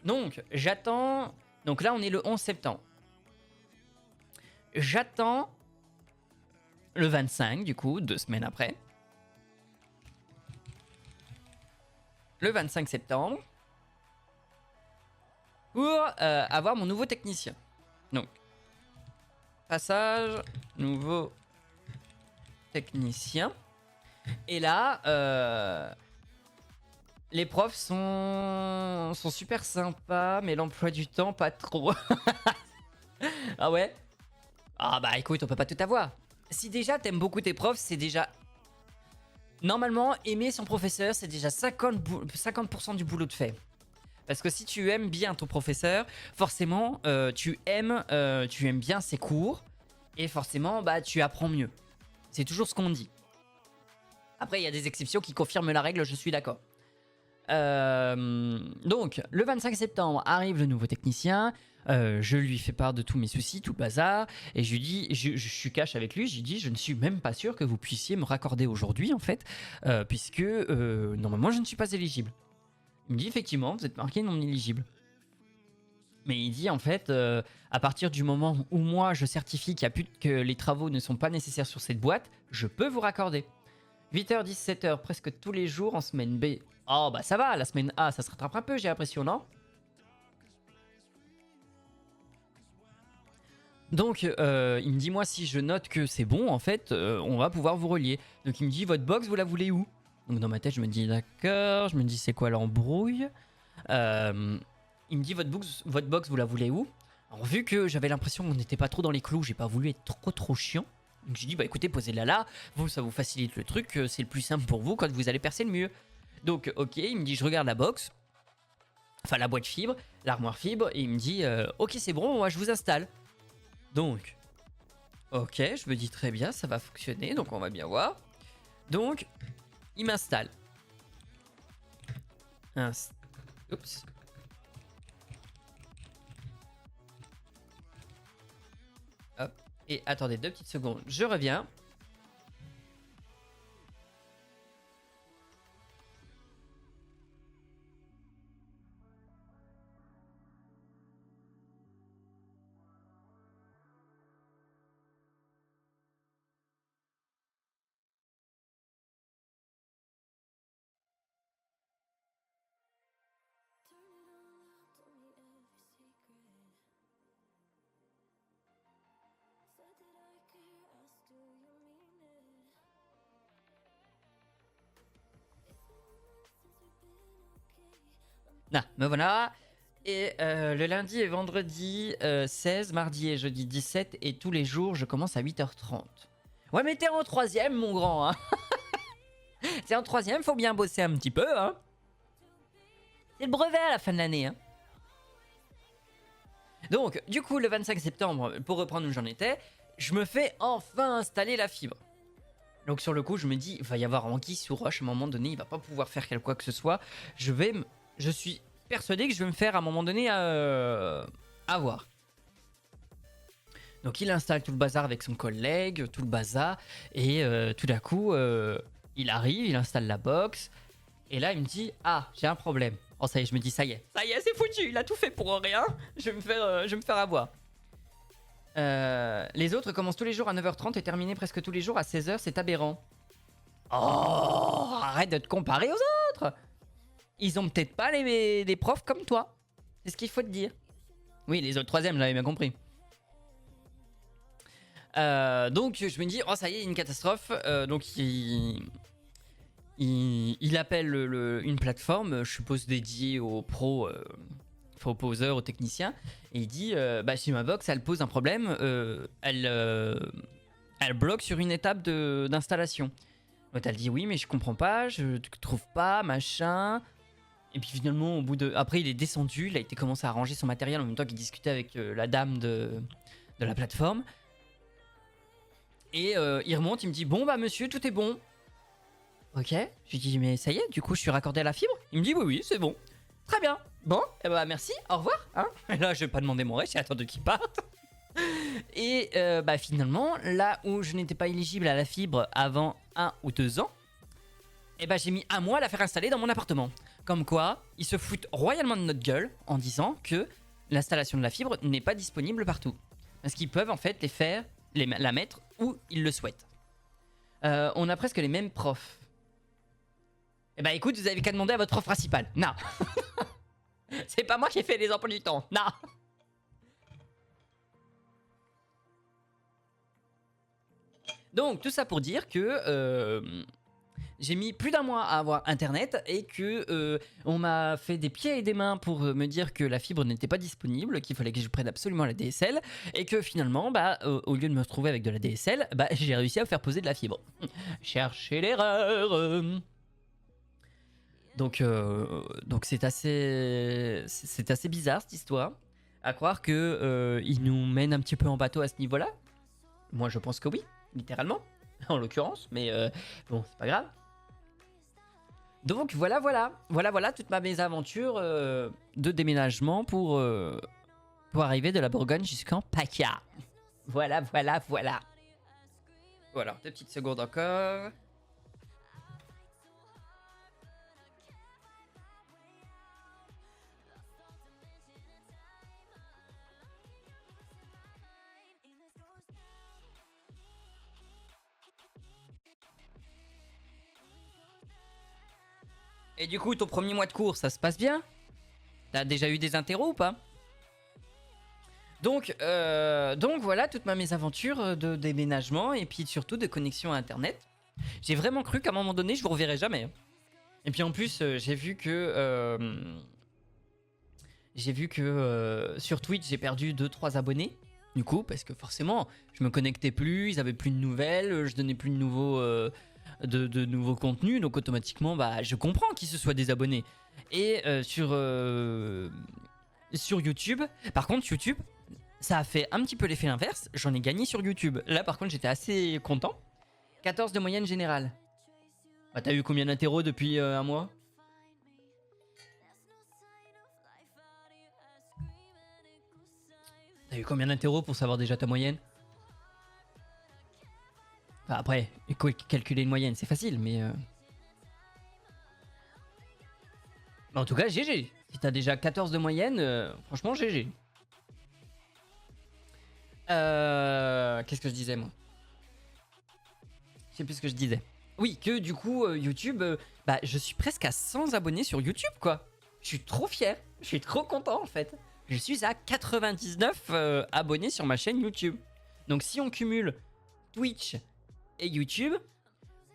Donc, j'attends. Donc là, on est le 11 septembre. J'attends le 25, du coup, 2 semaines après. Le 25 septembre. Pour avoir mon nouveau technicien. Donc, passage, nouveau technicien. Et là, les profs sont super sympas, mais l'emploi du temps, pas trop. Ah ouais? Ah bah écoute, on peut pas tout avoir. Si déjà t'aimes beaucoup tes profs, c'est déjà... Normalement, aimer son professeur, c'est déjà 50% du boulot de fait. Parce que si tu aimes bien ton professeur, forcément, tu aimes bien ses cours. Et forcément, bah, tu apprends mieux. C'est toujours ce qu'on dit. Après, il y a des exceptions qui confirment la règle, je suis d'accord. Donc, le 25 septembre arrive le nouveau technicien. Je lui fais part de tous mes soucis, tout le bazar. Et je lui dis, je suis cash avec lui. Je lui dis, je ne suis même pas sûr que vous puissiez me raccorder aujourd'hui, en fait, puisque normalement, je ne suis pas éligible. Il me dit, effectivement, vous êtes marqué non éligible. Mais il dit, en fait, à partir du moment où moi, je certifie que les travaux ne sont pas nécessaires sur cette boîte, je peux vous raccorder. 8h, 17h, presque tous les jours en semaine B. Oh bah ça va, la semaine A, ça se rattrape un peu, j'ai l'impression, non? Donc il me dit, moi, si je note que c'est bon, en fait, on va pouvoir vous relier. Donc il me dit, votre box, vous la voulez où? Donc dans ma tête, je me dis, d'accord, je me dis, c'est quoi l'embrouille? Il me dit, votre box, vous la voulez où? Alors vu que j'avais l'impression qu'on n'était pas trop dans les clous, j'ai pas voulu être trop chiant. Donc j'ai dit, bah écoutez, posez-la là, vous, ça vous facilite le truc, c'est le plus simple pour vous quand vous allez percer le mur. Donc ok, il me dit, je regarde la box, enfin la boîte fibre, l'armoire fibre, et il me dit, ok c'est bon, moi je vous installe. Donc, ok, je me dis très bien, ça va fonctionner, donc on va bien voir. Donc, il m'installe. Oups. Hop. Et attendez 2 petites secondes, je reviens. Ah, me voilà. Et le lundi et vendredi 16, mardi et jeudi 17. Et tous les jours, je commence à 8h30. Ouais, mais t'es en troisième, mon grand. Hein. T'es en troisième, faut bien bosser un petit peu. Hein. C'est le brevet à la fin de l'année. Hein. Donc, du coup, le 25 septembre, pour reprendre où j'en étais, je me fais enfin installer la fibre. Donc sur le coup, je me dis, il va y avoir anguille sous roche, à un moment donné, il va pas pouvoir faire quoi que ce soit. Je suis persuadé que je vais me faire à un moment donné avoir. Donc il installe tout le bazar avec son collègue, tout le bazar, et tout d'un coup, il arrive, il installe la box, et là il me dit, ah, j'ai un problème. Oh ça y est, je me dis, ça y est, c'est foutu, il a tout fait pour rien, je vais me faire avoir. Les autres commencent tous les jours à 9h30 et terminent presque tous les jours à 16h, c'est aberrant. Oh, arrête de te comparer aux autres. Ils ont peut-être pas des profs comme toi. C'est ce qu'il faut te dire. Oui, les autres troisièmes, j'avais bien compris. Donc je me dis, oh ça y est, une catastrophe. Donc il appelle une plateforme, je suppose dédiée aux pros, aux poseurs, aux techniciens, et il dit, bah si ma box elle pose un problème, elle bloque sur une étape d'installation. Donc elle dit oui mais je comprends pas, je trouve pas, machin. Et puis finalement après il est descendu, il a été commencé à ranger son matériel en même temps qu'il discutait avec la dame de la plateforme. Et il remonte, il me dit bon bah monsieur tout est bon. Ok, je lui dis mais ça y est, du coup je suis raccordé à la fibre. Il me dit oui c'est bon. Très bien. Bon, eh bah merci, au revoir. Hein. Et là, je vais pas demander mon reste, j'ai attendu qu'il parte. Et bah finalement, là où je n'étais pas éligible à la fibre avant 1 ou 2 ans, et bah j'ai mis un mois à la faire installer dans mon appartement. Comme quoi, ils se foutent royalement de notre gueule en disant que l'installation de la fibre n'est pas disponible partout. Parce qu'ils peuvent en fait la mettre où ils le souhaitent. On a presque les mêmes profs. Et bah écoute, vous avez qu'à demander à votre prof principal. Non. C'est pas moi qui ai fait les emplois du temps. Non. Donc tout ça pour dire que j'ai mis plus d'un mois à avoir internet et que on m'a fait des pieds et des mains pour me dire que la fibre n'était pas disponible, qu'il fallait que je prenne absolument la DSL et que finalement bah au lieu de me retrouver avec de la DSL, bah j'ai réussi à faire poser de la fibre. Cherchez l'erreur. Donc c'est assez bizarre cette histoire. À croire que il nous mène un petit peu en bateau à ce niveau-là. Moi je pense que oui, littéralement, en l'occurrence, mais bon c'est pas grave. Donc voilà toute ma mésaventure de déménagement pour arriver de la Bourgogne jusqu'en PACA. Voilà. Voilà, 2 petites secondes encore. Et du coup, ton premier mois de cours, ça se passe bien? T'as déjà eu des interros ou pas? Donc voilà toute ma mésaventure de déménagement et puis surtout de connexion à internet. J'ai vraiment cru qu'à un moment donné, je vous reverrai jamais. Et puis en plus, j'ai vu que sur Twitch, j'ai perdu 2-3 abonnés. Du coup, parce que forcément, je me connectais plus, ils avaient plus de nouvelles, je donnais plus de nouveaux contenus, donc automatiquement, bah, je comprends qu'ils se soient désabonnés. Et sur YouTube, par contre, YouTube, ça a fait un petit peu l'effet inverse. J'en ai gagné sur YouTube. Là, par contre, j'étais assez content. 14 de moyenne générale. Bah, t'as eu combien d'interros depuis un mois? T'as eu combien d'interros pour savoir déjà ta moyenne? Enfin, après, calculer une moyenne, c'est facile, mais... En tout cas, GG. Si t'as déjà 14 de moyenne, franchement, GG. Qu'est-ce que je disais, moi? Je sais plus ce que je disais. Oui, que du coup, YouTube, bah, je suis presque à 100 abonnés sur YouTube, quoi. Je suis trop fier. Je suis trop content, en fait. Je suis à 99 abonnés sur ma chaîne YouTube. Donc, si on cumule Twitch et YouTube,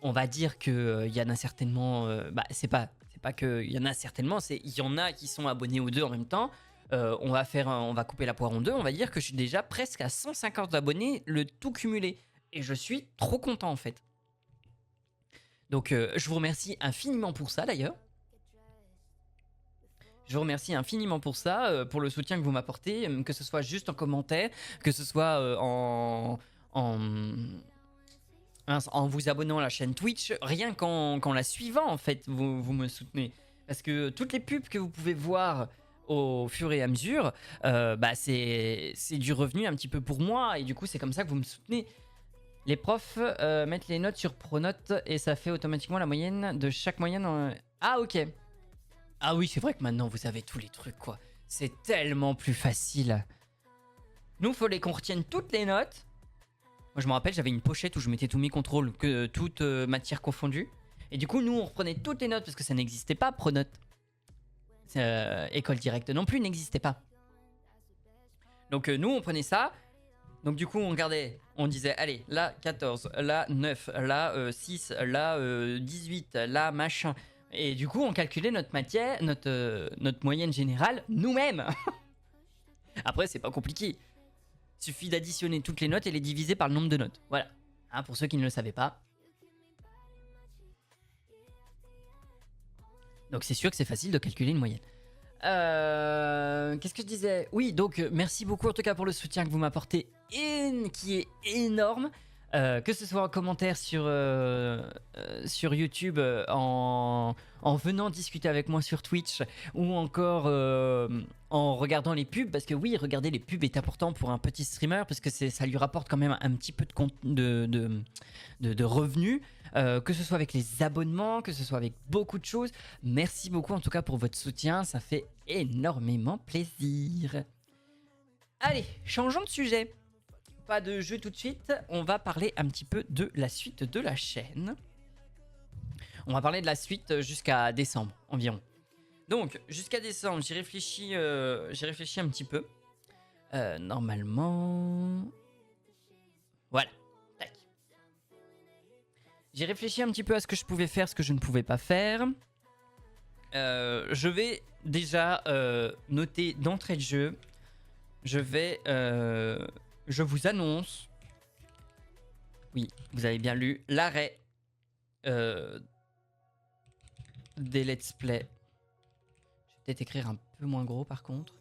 on va dire que y en a certainement... bah, c'est pas C'est pas qu'il y en a certainement, c'est il y en a qui sont abonnés aux deux en même temps. On va couper la poire en deux. On va dire que je suis déjà presque à 150 abonnés, le tout cumulé. Et je suis trop content en fait. Donc je vous remercie infiniment pour ça d'ailleurs. Je vous remercie infiniment pour ça, pour le soutien que vous m'apportez, que ce soit juste en commentaire, que ce soit en vous abonnant à la chaîne Twitch, rien qu'en la suivant en fait, vous me soutenez. Parce que toutes les pubs que vous pouvez voir au fur et à mesure, bah c'est du revenu un petit peu pour moi, et du coup c'est comme ça que vous me soutenez. Les profs mettent les notes sur Pronote et ça fait automatiquement la moyenne de chaque moyenne. Ah ok. Ah oui, c'est vrai que maintenant vous avez tous les trucs quoi. C'est tellement plus facile. Nous, il fallait qu'on retienne toutes les notes. Moi, je me rappelle, j'avais une pochette où je mettais tous mes contrôles, que toute matière confondue. Et du coup, nous, on reprenait toutes les notes parce que ça n'existait pas, Pronote. École directe non plus n'existait pas. Donc, nous, on prenait ça. Donc, du coup, on regardait. On disait, allez, là, 14, là, 9, là, 6, là, 18, là, machin. Et du coup, on calculait notre matière, notre moyenne générale nous-mêmes. Après, c'est pas compliqué. Il suffit d'additionner toutes les notes et les diviser par le nombre de notes. Voilà. Hein, pour ceux qui ne le savaient pas. Donc c'est sûr que c'est facile de calculer une moyenne. Qu'est-ce que je disais? Oui, donc merci beaucoup en tout cas pour le soutien que vous m'apportez, qui est énorme. Que ce soit en commentaire sur YouTube, en venant discuter avec moi sur Twitch, ou encore en regardant les pubs, parce que oui, regarder les pubs est important pour un petit streamer, parce que ça lui rapporte quand même un petit peu de revenus, que ce soit avec les abonnements, que ce soit avec beaucoup de choses. Merci beaucoup en tout cas pour votre soutien, ça fait énormément plaisir. Allez, changeons de sujet. Pas de jeu tout de suite, on va parler un petit peu de la suite de la chaîne. On va parler de la suite jusqu'à décembre environ. Donc jusqu'à décembre, j'y réfléchis un petit peu. Normalement, voilà. Tac. J'ai réfléchi un petit peu à ce que je pouvais faire, ce que je ne pouvais pas faire. Je vais déjà noter d'entrée de jeu. Je vous annonce, oui, vous avez bien lu, l'arrêt des let's play. Je vais peut-être écrire un peu moins gros par contre.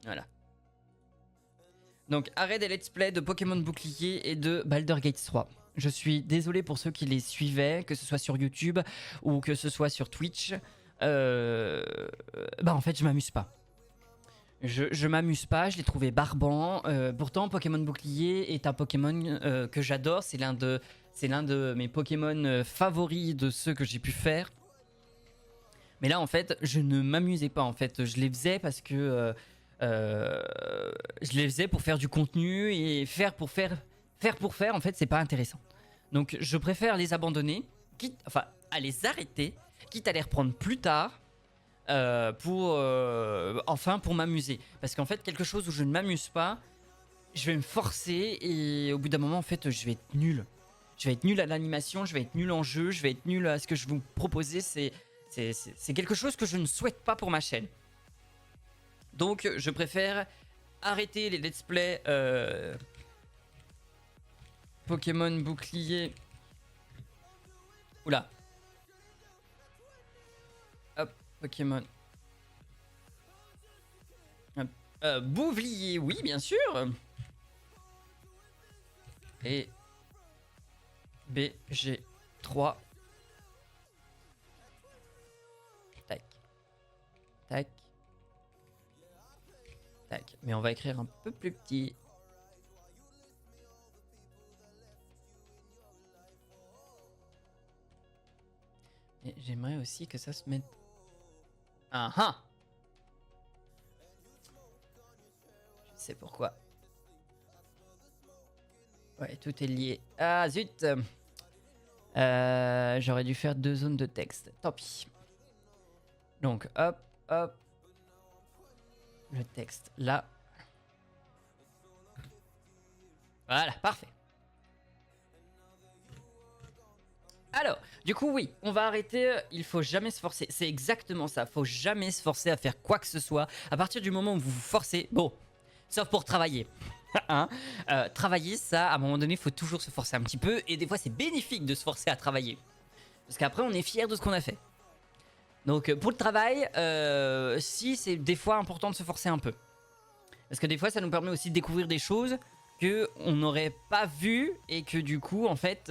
Voilà. Donc, arrêt des let's play de Pokémon Bouclier et de Baldur's Gate 3. Je suis désolé pour ceux qui les suivaient, que ce soit sur YouTube ou que ce soit sur Twitch. Bah en fait, je m'amuse pas. Je m'amuse pas, je l'ai trouvé barbant. Pourtant, Pokémon Bouclier est un Pokémon que j'adore. C'est l'un de mes Pokémon favoris de ceux que j'ai pu faire. Mais là, en fait, je ne m'amusais pas. En fait, je les faisais parce que je les faisais pour faire du contenu et faire pour faire. En fait, c'est pas intéressant. Donc, je préfère les abandonner, à les arrêter, quitte à les reprendre plus tard. Pour m'amuser, parce qu'en fait quelque chose où je ne m'amuse pas, je vais me forcer et au bout d'un moment en fait je vais être nul à l'animation, je vais être nul en jeu, je vais être nul à ce que je vous proposais. C'est quelque chose que je ne souhaite pas pour ma chaîne, donc je préfère arrêter les let's play Pokémon Bouclier. Oula. Hop, Pokémon. Bouclier, oui, bien sûr. Et BG3. Tac. Tac. Tac. Mais on va écrire un peu plus petit. Et j'aimerais aussi que ça se mette. Ah ah! Je sais pourquoi. Ouais, tout est lié. Ah zut! J'aurais dû faire 2 zones de texte. Tant pis. Donc hop, hop. Le texte là. Voilà, parfait. Alors, du coup, oui, on va arrêter. Il faut jamais se forcer. C'est exactement ça. Faut jamais se forcer à faire quoi que ce soit. À partir du moment où vous vous forcez, bon, sauf pour travailler. Hein, travailler, ça, à un moment donné, il faut toujours se forcer un petit peu. Et des fois, c'est bénéfique de se forcer à travailler. Parce qu'après, on est fier de ce qu'on a fait. Donc, pour le travail, si c'est des fois important de se forcer un peu. Parce que des fois, ça nous permet aussi de découvrir des choses qu'on n'aurait pas vues et que du coup, en fait,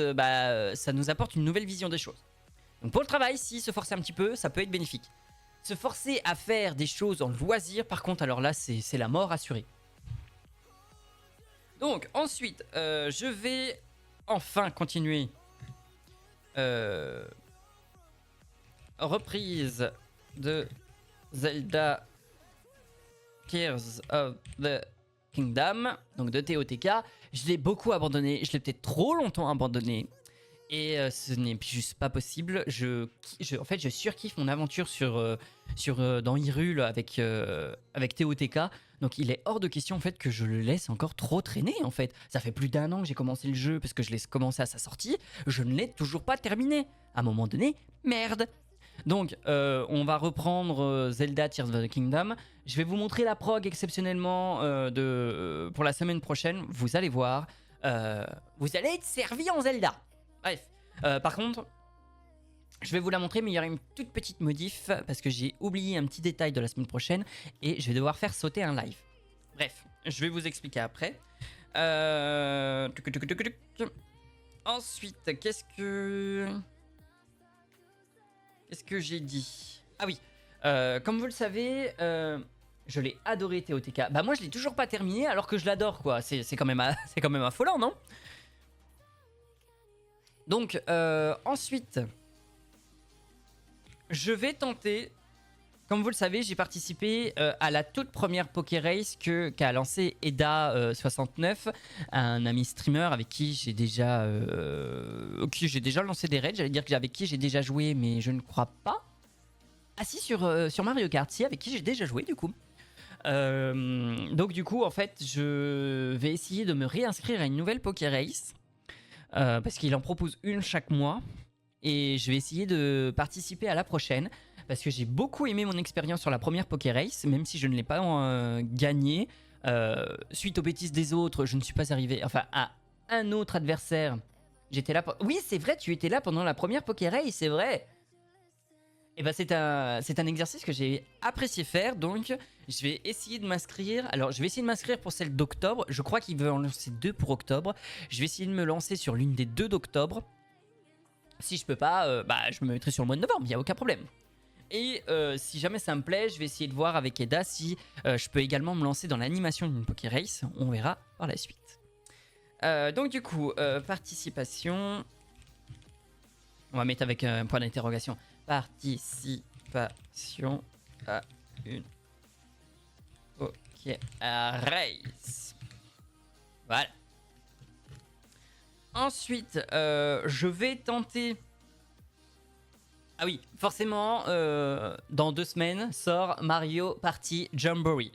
ça nous apporte une nouvelle vision des choses. Donc, pour le travail, si se forcer un petit peu, ça peut être bénéfique. Se forcer à faire des choses en loisir, par contre, alors là, c'est la mort assurée. Donc, ensuite, je vais enfin continuer. Reprise de Zelda Tears of the Kingdom, donc de TOTK. Je l'ai beaucoup abandonné, je l'ai peut-être trop longtemps abandonné. Et ce n'est juste pas possible. En fait, je surkiffe mon aventure dans Hyrule avec TOTK. Donc il est hors de question en fait que je le laisse encore trop traîner en fait. Ça fait plus d'1 an que j'ai commencé le jeu parce que je l'ai commencé à sa sortie. Je ne l'ai toujours pas terminé. À un moment donné, merde. Donc on va reprendre Zelda Tears of the Kingdom. Je vais vous montrer la prog exceptionnellement pour la semaine prochaine. Vous allez voir. Vous allez être servi en Zelda. Bref, par contre, je vais vous la montrer, mais il y aura une toute petite modif parce que j'ai oublié un petit détail de la semaine prochaine et je vais devoir faire sauter un live. Bref, je vais vous expliquer après. Ensuite, qu'est-ce que j'ai dit? Ah oui, comme vous le savez, je l'ai adoré TOTK. Bah moi, je l'ai toujours pas terminé alors que je l'adore, quoi. C'est quand même affolant, non? Donc, ensuite, je vais tenter. Comme vous le savez, j'ai participé à la toute première Poké Race qu'a lancé Eda69, un ami streamer avec qui j'ai déjà lancé des raids. J'allais dire avec qui j'ai déjà joué, mais je ne crois pas. Ah si, sur Mario Kart, si, avec qui j'ai déjà joué du coup. Donc du coup, en fait, je vais essayer de me réinscrire à une nouvelle Poké Race. Parce qu'il en propose une chaque mois. Et je vais essayer de participer à la prochaine. Parce que j'ai beaucoup aimé mon expérience sur la première Poké Race. Même si je ne l'ai pas gagnée. Suite aux bêtises des autres, je ne suis pas arrivé. Enfin, à un autre adversaire. J'étais là. Oui, c'est vrai, tu étais là pendant la première Poké Race, c'est vrai. Et bah c'est un exercice que j'ai apprécié faire, donc je vais essayer de m'inscrire. Alors je vais essayer de m'inscrire pour celle d'octobre, je crois qu'il veut en lancer 2 pour octobre. Je vais essayer de me lancer sur l'une des 2 d'octobre. Si je peux pas, je me mettrai sur le mois de novembre, il n'y a aucun problème. Et si jamais ça me plaît, je vais essayer de voir avec Eda si je peux également me lancer dans l'animation d'une Poké Race. On verra par la suite. Donc du coup, participation. On va mettre avec un point d'interrogation. Participation à une Poké Race. Voilà. Ensuite, je vais tenter... Ah oui, forcément, dans 2 semaines, sort Mario Party Jamboree.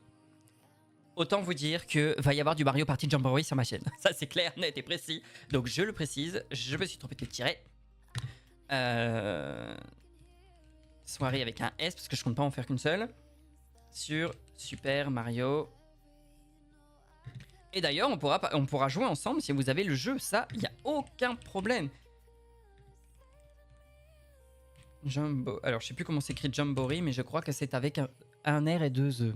Autant vous dire que va y avoir du Mario Party Jamboree sur ma chaîne. Ça, c'est clair, net et précis. Donc, je le précise, je me suis trompé de tirer. Soirée avec un S, parce que je compte pas en faire qu'une seule. Sur Super Mario. Et d'ailleurs, on pourra jouer ensemble si vous avez le jeu. Ça, il n'y a aucun problème. Jumbo. Alors, je sais plus comment s'écrit Jamboree, mais je crois que c'est avec un R et 2 E.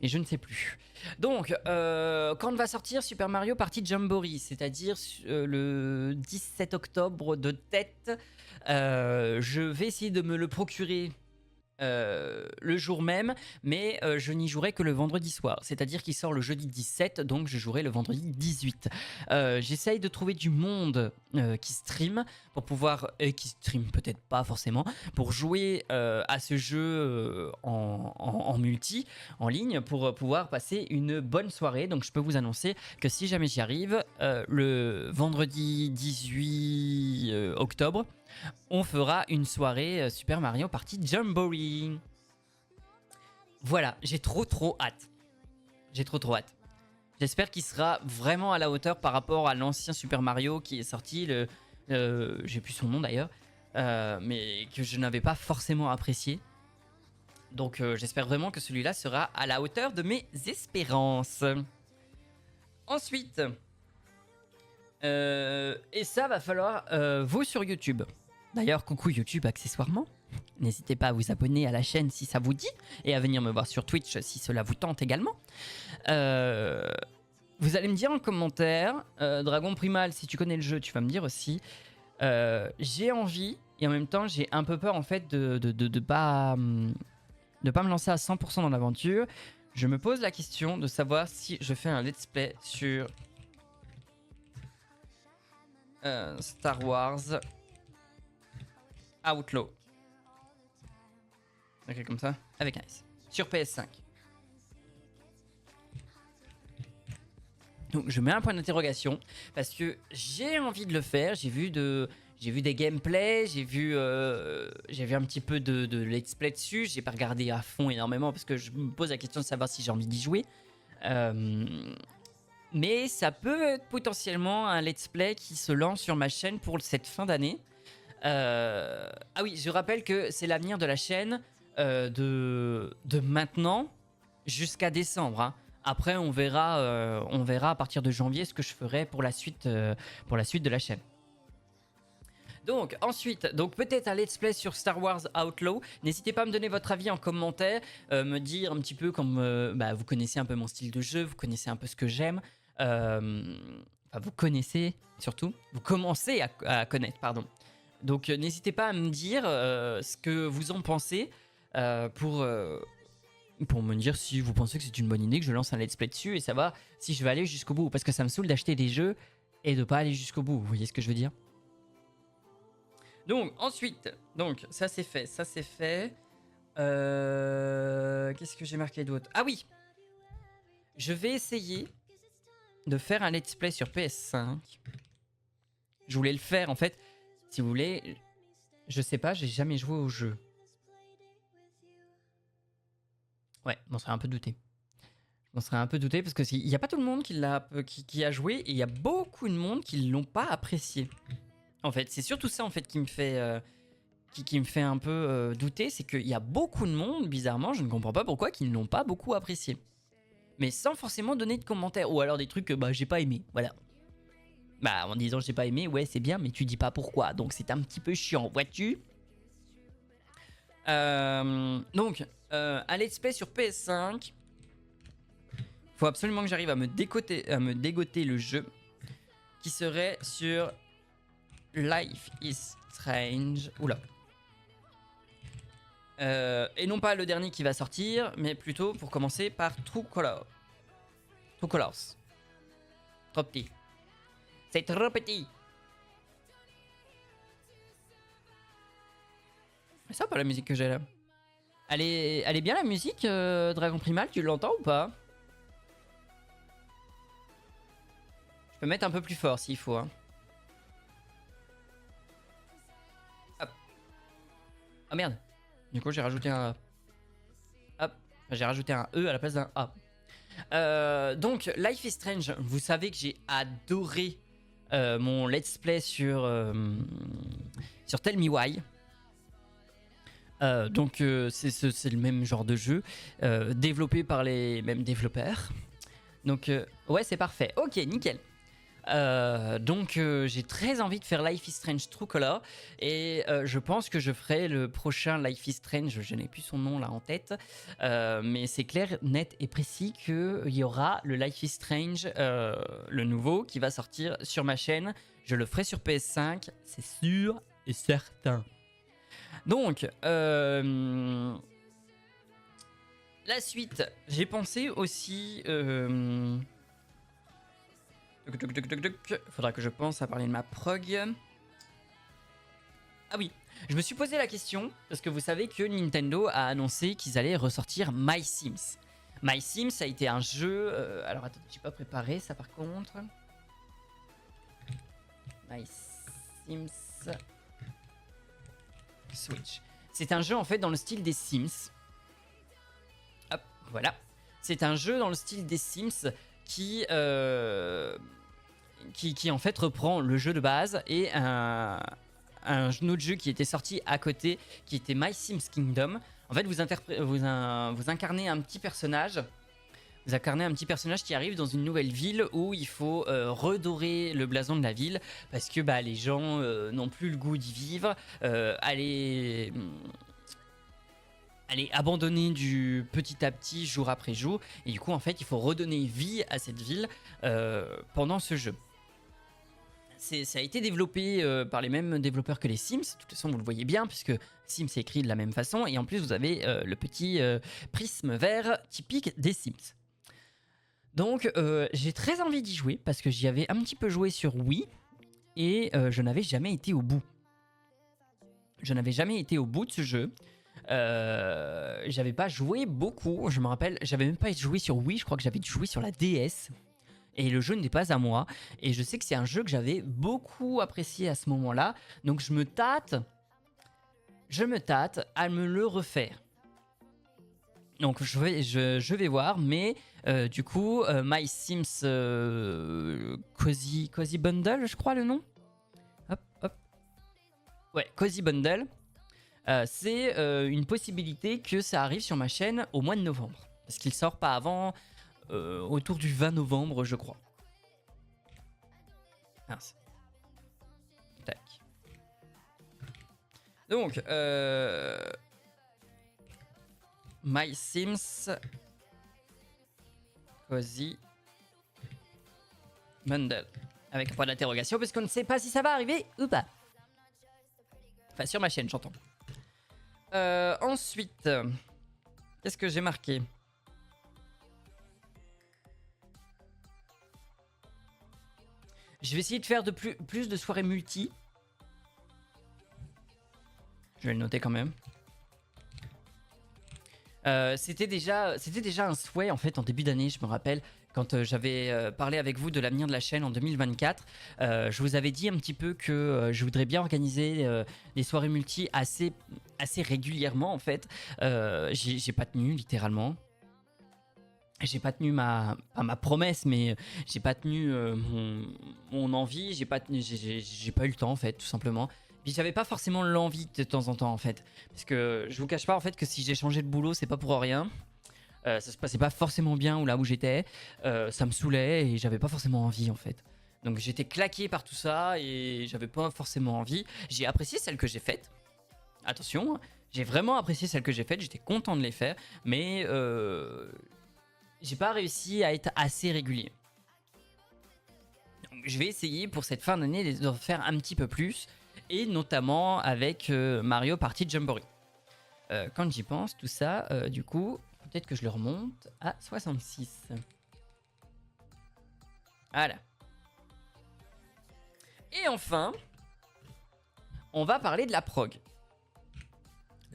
Et je ne sais plus. Donc, quand va sortir Super Mario Party Jamboree, c'est-à-dire le 17 octobre de tête, je vais essayer de me le procurer le jour même, mais je n'y jouerai que le vendredi soir. C'est-à-dire qu'il sort le jeudi 17, donc je jouerai le vendredi 18. J'essaye de trouver du monde qui stream pour pouvoir... qui stream peut-être pas forcément, pour jouer à ce jeu en multi, en ligne, pour pouvoir passer une bonne soirée. Donc je peux vous annoncer que si jamais j'y arrive, le vendredi 18 octobre, on fera une soirée Super Mario Party Jamboree. Voilà, j'ai trop hâte. J'ai trop hâte. J'espère qu'il sera vraiment à la hauteur par rapport à l'ancien Super Mario qui est sorti, j'ai plus son nom d'ailleurs, mais que je n'avais pas forcément apprécié. Donc j'espère vraiment que celui-là sera à la hauteur de mes espérances. Ensuite, et ça va falloir vous sur YouTube. D'ailleurs, coucou YouTube accessoirement. N'hésitez pas à vous abonner à la chaîne si ça vous dit et à venir me voir sur Twitch si cela vous tente également. Vous allez me dire en commentaire, Dragon Primal, si tu connais le jeu, tu vas me dire aussi. J'ai envie et en même temps j'ai un peu peur en fait de pas me lancer à 100% dans l'aventure. Je me pose la question de savoir si je fais un let's play sur Star Wars Outlaw. Ok, comme ça, avec un S. Sur PS5. Donc je mets un point d'interrogation parce que j'ai envie de le faire. J'ai vu des gameplays, j'ai vu un petit peu de let's play dessus. J'ai pas regardé à fond énormément parce que je me pose la question de savoir si j'ai envie d'y jouer. Mais ça peut être potentiellement un let's play qui se lance sur ma chaîne pour cette fin d'année. Ah oui, je rappelle que c'est l'avenir de la chaîne de maintenant jusqu'à décembre. Hein. Après, on verra à partir de janvier ce que je ferai pour la suite de la chaîne. Donc ensuite, peut-être un let's play sur Star Wars Outlaw. N'hésitez pas à me donner votre avis en commentaire, me dire un petit peu comme vous connaissez un peu mon style de jeu, vous connaissez un peu ce que j'aime. Vous connaissez surtout, vous commencez à connaître, pardon. Donc n'hésitez pas à me dire ce que vous en pensez pour me dire si vous pensez que c'est une bonne idée que je lance un let's play dessus et savoir si je vais aller jusqu'au bout. Parce que ça me saoule d'acheter des jeux et de pas aller jusqu'au bout. Vous voyez ce que je veux dire? Donc ensuite, ça c'est fait, Qu'est-ce que j'ai marqué d'autre? Ah oui, je vais essayer de faire un let's play sur PS5. Je voulais le faire en fait. Si vous voulez, je sais pas, j'ai jamais joué au jeu. Ouais, m'en serais un peu douté. Je m'en serais un peu douté parce qu'il n'y a pas tout le monde qui a joué et il y a beaucoup de monde qui l'ont pas apprécié. En fait, c'est surtout ça en fait qui me fait qui me fait un peu douter, c'est qu'il y a beaucoup de monde, bizarrement, je ne comprends pas pourquoi, qui ne l'ont pas beaucoup apprécié. Mais sans forcément donner de commentaires ou alors des trucs que j'ai pas aimé, voilà. En disant j'ai pas aimé, ouais c'est bien, mais tu dis pas pourquoi, donc c'est un petit peu chiant, vois-tu? Un let's play sur PS5. Faut absolument que j'arrive à me dégoter le jeu, qui serait sur Life is Strange. Oula. Et non pas le dernier qui va sortir, mais plutôt pour commencer par True Colors. Trop petit. C'est trop petit. C'est ça pas la musique que j'ai là. Elle est bien la musique, Dragon Primal, tu l'entends ou pas? Je peux mettre un peu plus fort s'il faut. Hein. Hop. Ah merde. Du coup j'ai rajouté un... Hop. J'ai rajouté un E à la place d'un A. Donc Life is Strange, vous savez que j'ai adoré mon let's play sur Tell Me Why. C'est le même genre de jeu, développé par les mêmes développeurs. Donc ouais c'est parfait, ok nickel. J'ai très envie de faire Life is Strange True Color et je pense que je ferai le prochain Life is Strange, je n'ai plus son nom là en tête, mais c'est clair, net et précis qu'il y aura le Life is Strange, le nouveau qui va sortir sur ma chaîne. Je le ferai sur PS5, c'est sûr et certain. Donc, la suite, j'ai pensé aussi... Faudra que je pense à parler de ma prog. Ah oui, je me suis posé la question, parce que vous savez que Nintendo a annoncé qu'ils allaient ressortir My Sims. My Sims a été un jeu... alors attends, j'ai pas préparé ça par contre. My Sims... Switch. C'est un jeu en fait dans le style des Sims. Hop, voilà. C'est un jeu dans le style des Sims qui qui en fait reprend le jeu de base et un autre jeu qui était sorti à côté, qui était My Sims Kingdom. En fait, vous incarnez un petit personnage. Vous incarnez un petit personnage qui arrive dans une nouvelle ville où il faut redorer le blason de la ville parce que bah, les gens n'ont plus le goût d'y vivre. Aller abandonner du petit à petit, jour après jour. Et du coup, en fait, il faut redonner vie à cette ville pendant ce jeu. Ça a été développé par les mêmes développeurs que les Sims. De toute façon, vous le voyez bien, puisque Sims est écrit de la même façon. Et en plus, vous avez le petit prisme vert typique des Sims. Donc, j'ai très envie d'y jouer, parce que j'y avais un petit peu joué sur Wii. Et je n'avais jamais été au bout. Je n'avais jamais été au bout de ce jeu. J'avais pas joué beaucoup. Je me rappelle, j'avais même pas joué sur Wii. Je crois que j'avais joué sur la DS. Et le jeu n'était pas à moi. Et je sais que c'est un jeu que j'avais beaucoup apprécié à ce moment-là. Donc je me tâte à me le refaire. Donc je vais voir. Mais du coup, My Sims Cozy Bundle, je crois le nom. Hop, hop. Ouais, Cozy Bundle. C'est une possibilité que ça arrive sur ma chaîne au mois de novembre. Parce qu'il sort pas avant... autour du 20 novembre, je crois. Mince. Tac. Donc, My Sims Cozy Bundle. Avec un point d'interrogation, parce qu'on ne sait pas si ça va arriver ou pas. Enfin, sur ma chaîne, j'entends. Ensuite, qu'est-ce que j'ai marqué ? Je vais essayer de faire plus de soirées multi. Je vais le noter quand même. C'était déjà un souhait en fait en début d'année, je me rappelle, quand j'avais parlé avec vous de l'avenir de la chaîne en 2024. Je vous avais dit un petit peu que je voudrais bien organiser des soirées multi assez régulièrement en fait. J'ai pas tenu littéralement. J'ai pas tenu ma promesse, mais j'ai pas tenu mon envie. J'ai pas eu le temps en fait, tout simplement. Puis j'avais pas forcément l'envie de temps en temps en fait, parce que je vous cache pas en fait que si j'ai changé de boulot, c'est pas pour rien. Ça se passait pas forcément bien là où j'étais. Ça me saoulait et j'avais pas forcément envie en fait. Donc j'étais claqué par tout ça et j'avais pas forcément envie. J'ai apprécié celle que j'ai faite. Attention, j'ai vraiment apprécié celle que j'ai faite. J'étais content de les faire, mais j'ai pas réussi à être assez régulier. Donc, je vais essayer pour cette fin d'année de faire un petit peu plus, et notamment avec Mario Party Jamboree. Quand j'y pense, tout ça, du coup, peut-être que je le remonte à 66. Voilà. Et enfin, on va parler de la prog.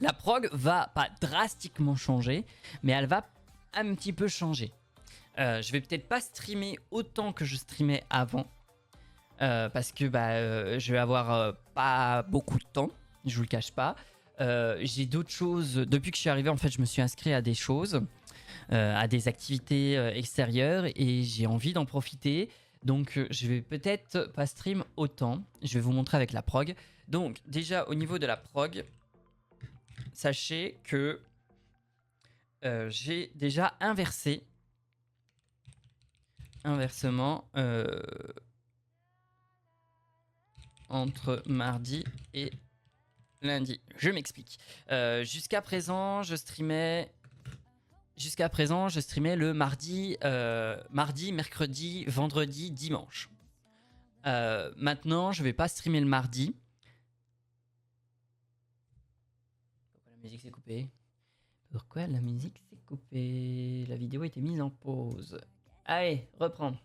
La prog va pas drastiquement changer, mais elle va un petit peu changer. Je vais peut-être pas streamer autant que je streamais avant, parce que je vais avoir pas beaucoup de temps, je vous le cache pas. J'ai d'autres choses. Depuis que je suis arrivé, en fait, je me suis inscrit à des choses, à des activités extérieures, et j'ai envie d'en profiter. Donc, je vais peut-être pas stream autant. Je vais vous montrer avec la prog. Donc, déjà au niveau de la prog, sachez que j'ai déjà inversement entre mardi et lundi. Je m'explique. Jusqu'à présent, je streamais le mardi, mercredi, vendredi, dimanche. Maintenant, je vais pas streamer le mardi. Pourquoi la musique s'est coupée ? Pourquoi la musique s'est coupée ? La vidéo a été mise en pause. Allez, reprendre.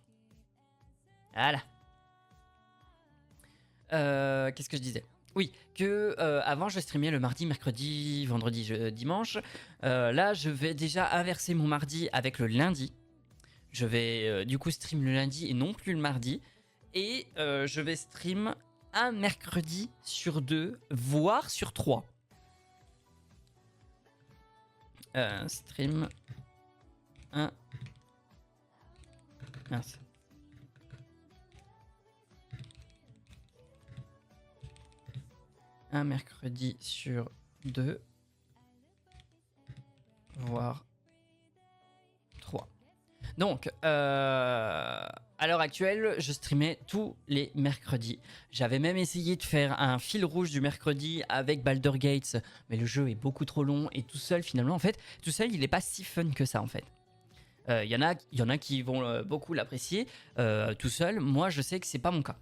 Voilà. Qu'est-ce que je disais ? Oui, que avant je streamais le mardi, mercredi, vendredi, dimanche. Là, je vais déjà inverser mon mardi avec le lundi. Je vais du coup stream le lundi et non plus le mardi. Et je vais stream un mercredi sur 2, voire sur 3. Stream un... Mince. un mercredi sur 2, voire 3. Donc, à l'heure actuelle, je streamais tous les mercredis. J'avais même essayé de faire un fil rouge du mercredi avec Baldur's Gate, mais le jeu est beaucoup trop long et tout seul, finalement, en fait, tout seul, il n'est pas si fun que ça, en fait. Il y en a qui vont beaucoup l'apprécier tout seul. Moi, je sais que c'est pas mon cas.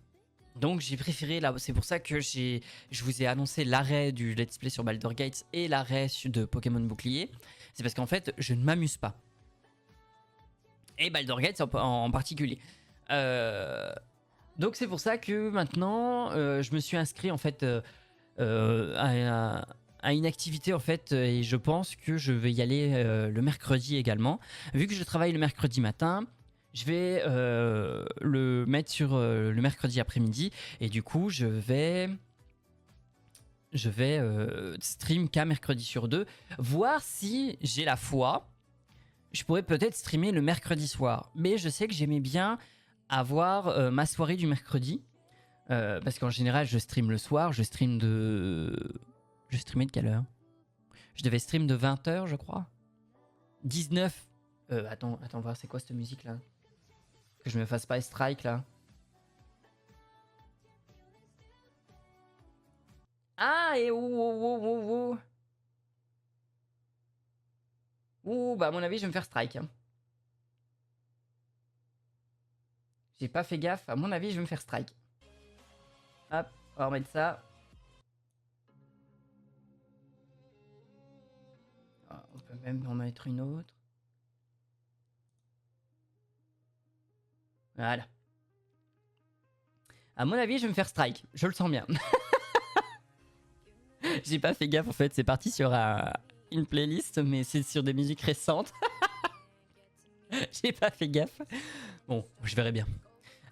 Donc j'ai préféré, c'est pour ça que je vous ai annoncé l'arrêt du let's play sur Baldur's Gate et l'arrêt de Pokémon Bouclier. C'est parce qu'en fait, je ne m'amuse pas. Et Baldur's Gate en particulier. Donc c'est pour ça que maintenant, je me suis inscrit en fait à une activité en fait, et je pense que je vais y aller le mercredi également. Vu que je travaille le mercredi matin, je vais le mettre sur le mercredi après-midi, et du coup je vais stream qu'un mercredi sur 2, voir si j'ai la foi. Je pourrais peut-être streamer le mercredi soir, mais je sais que j'aimais bien avoir ma soirée du mercredi, parce qu'en général je stream le soir, je streamais de quelle heure? Je devais stream de 20h je crois. 19. Attends voir, c'est quoi cette musique là? Que je me fasse pas strike là. Ah, et ouh. Ouh, bah à mon avis je vais me faire strike. Hein. J'ai pas fait gaffe, à mon avis je vais me faire strike. Hop, on va remettre ça. On peut même en mettre une autre. Voilà. À mon avis, je vais me faire strike. Je le sens bien. J'ai pas fait gaffe en fait. C'est parti sur une playlist, mais c'est sur des musiques récentes. J'ai pas fait gaffe. Bon, je verrai bien.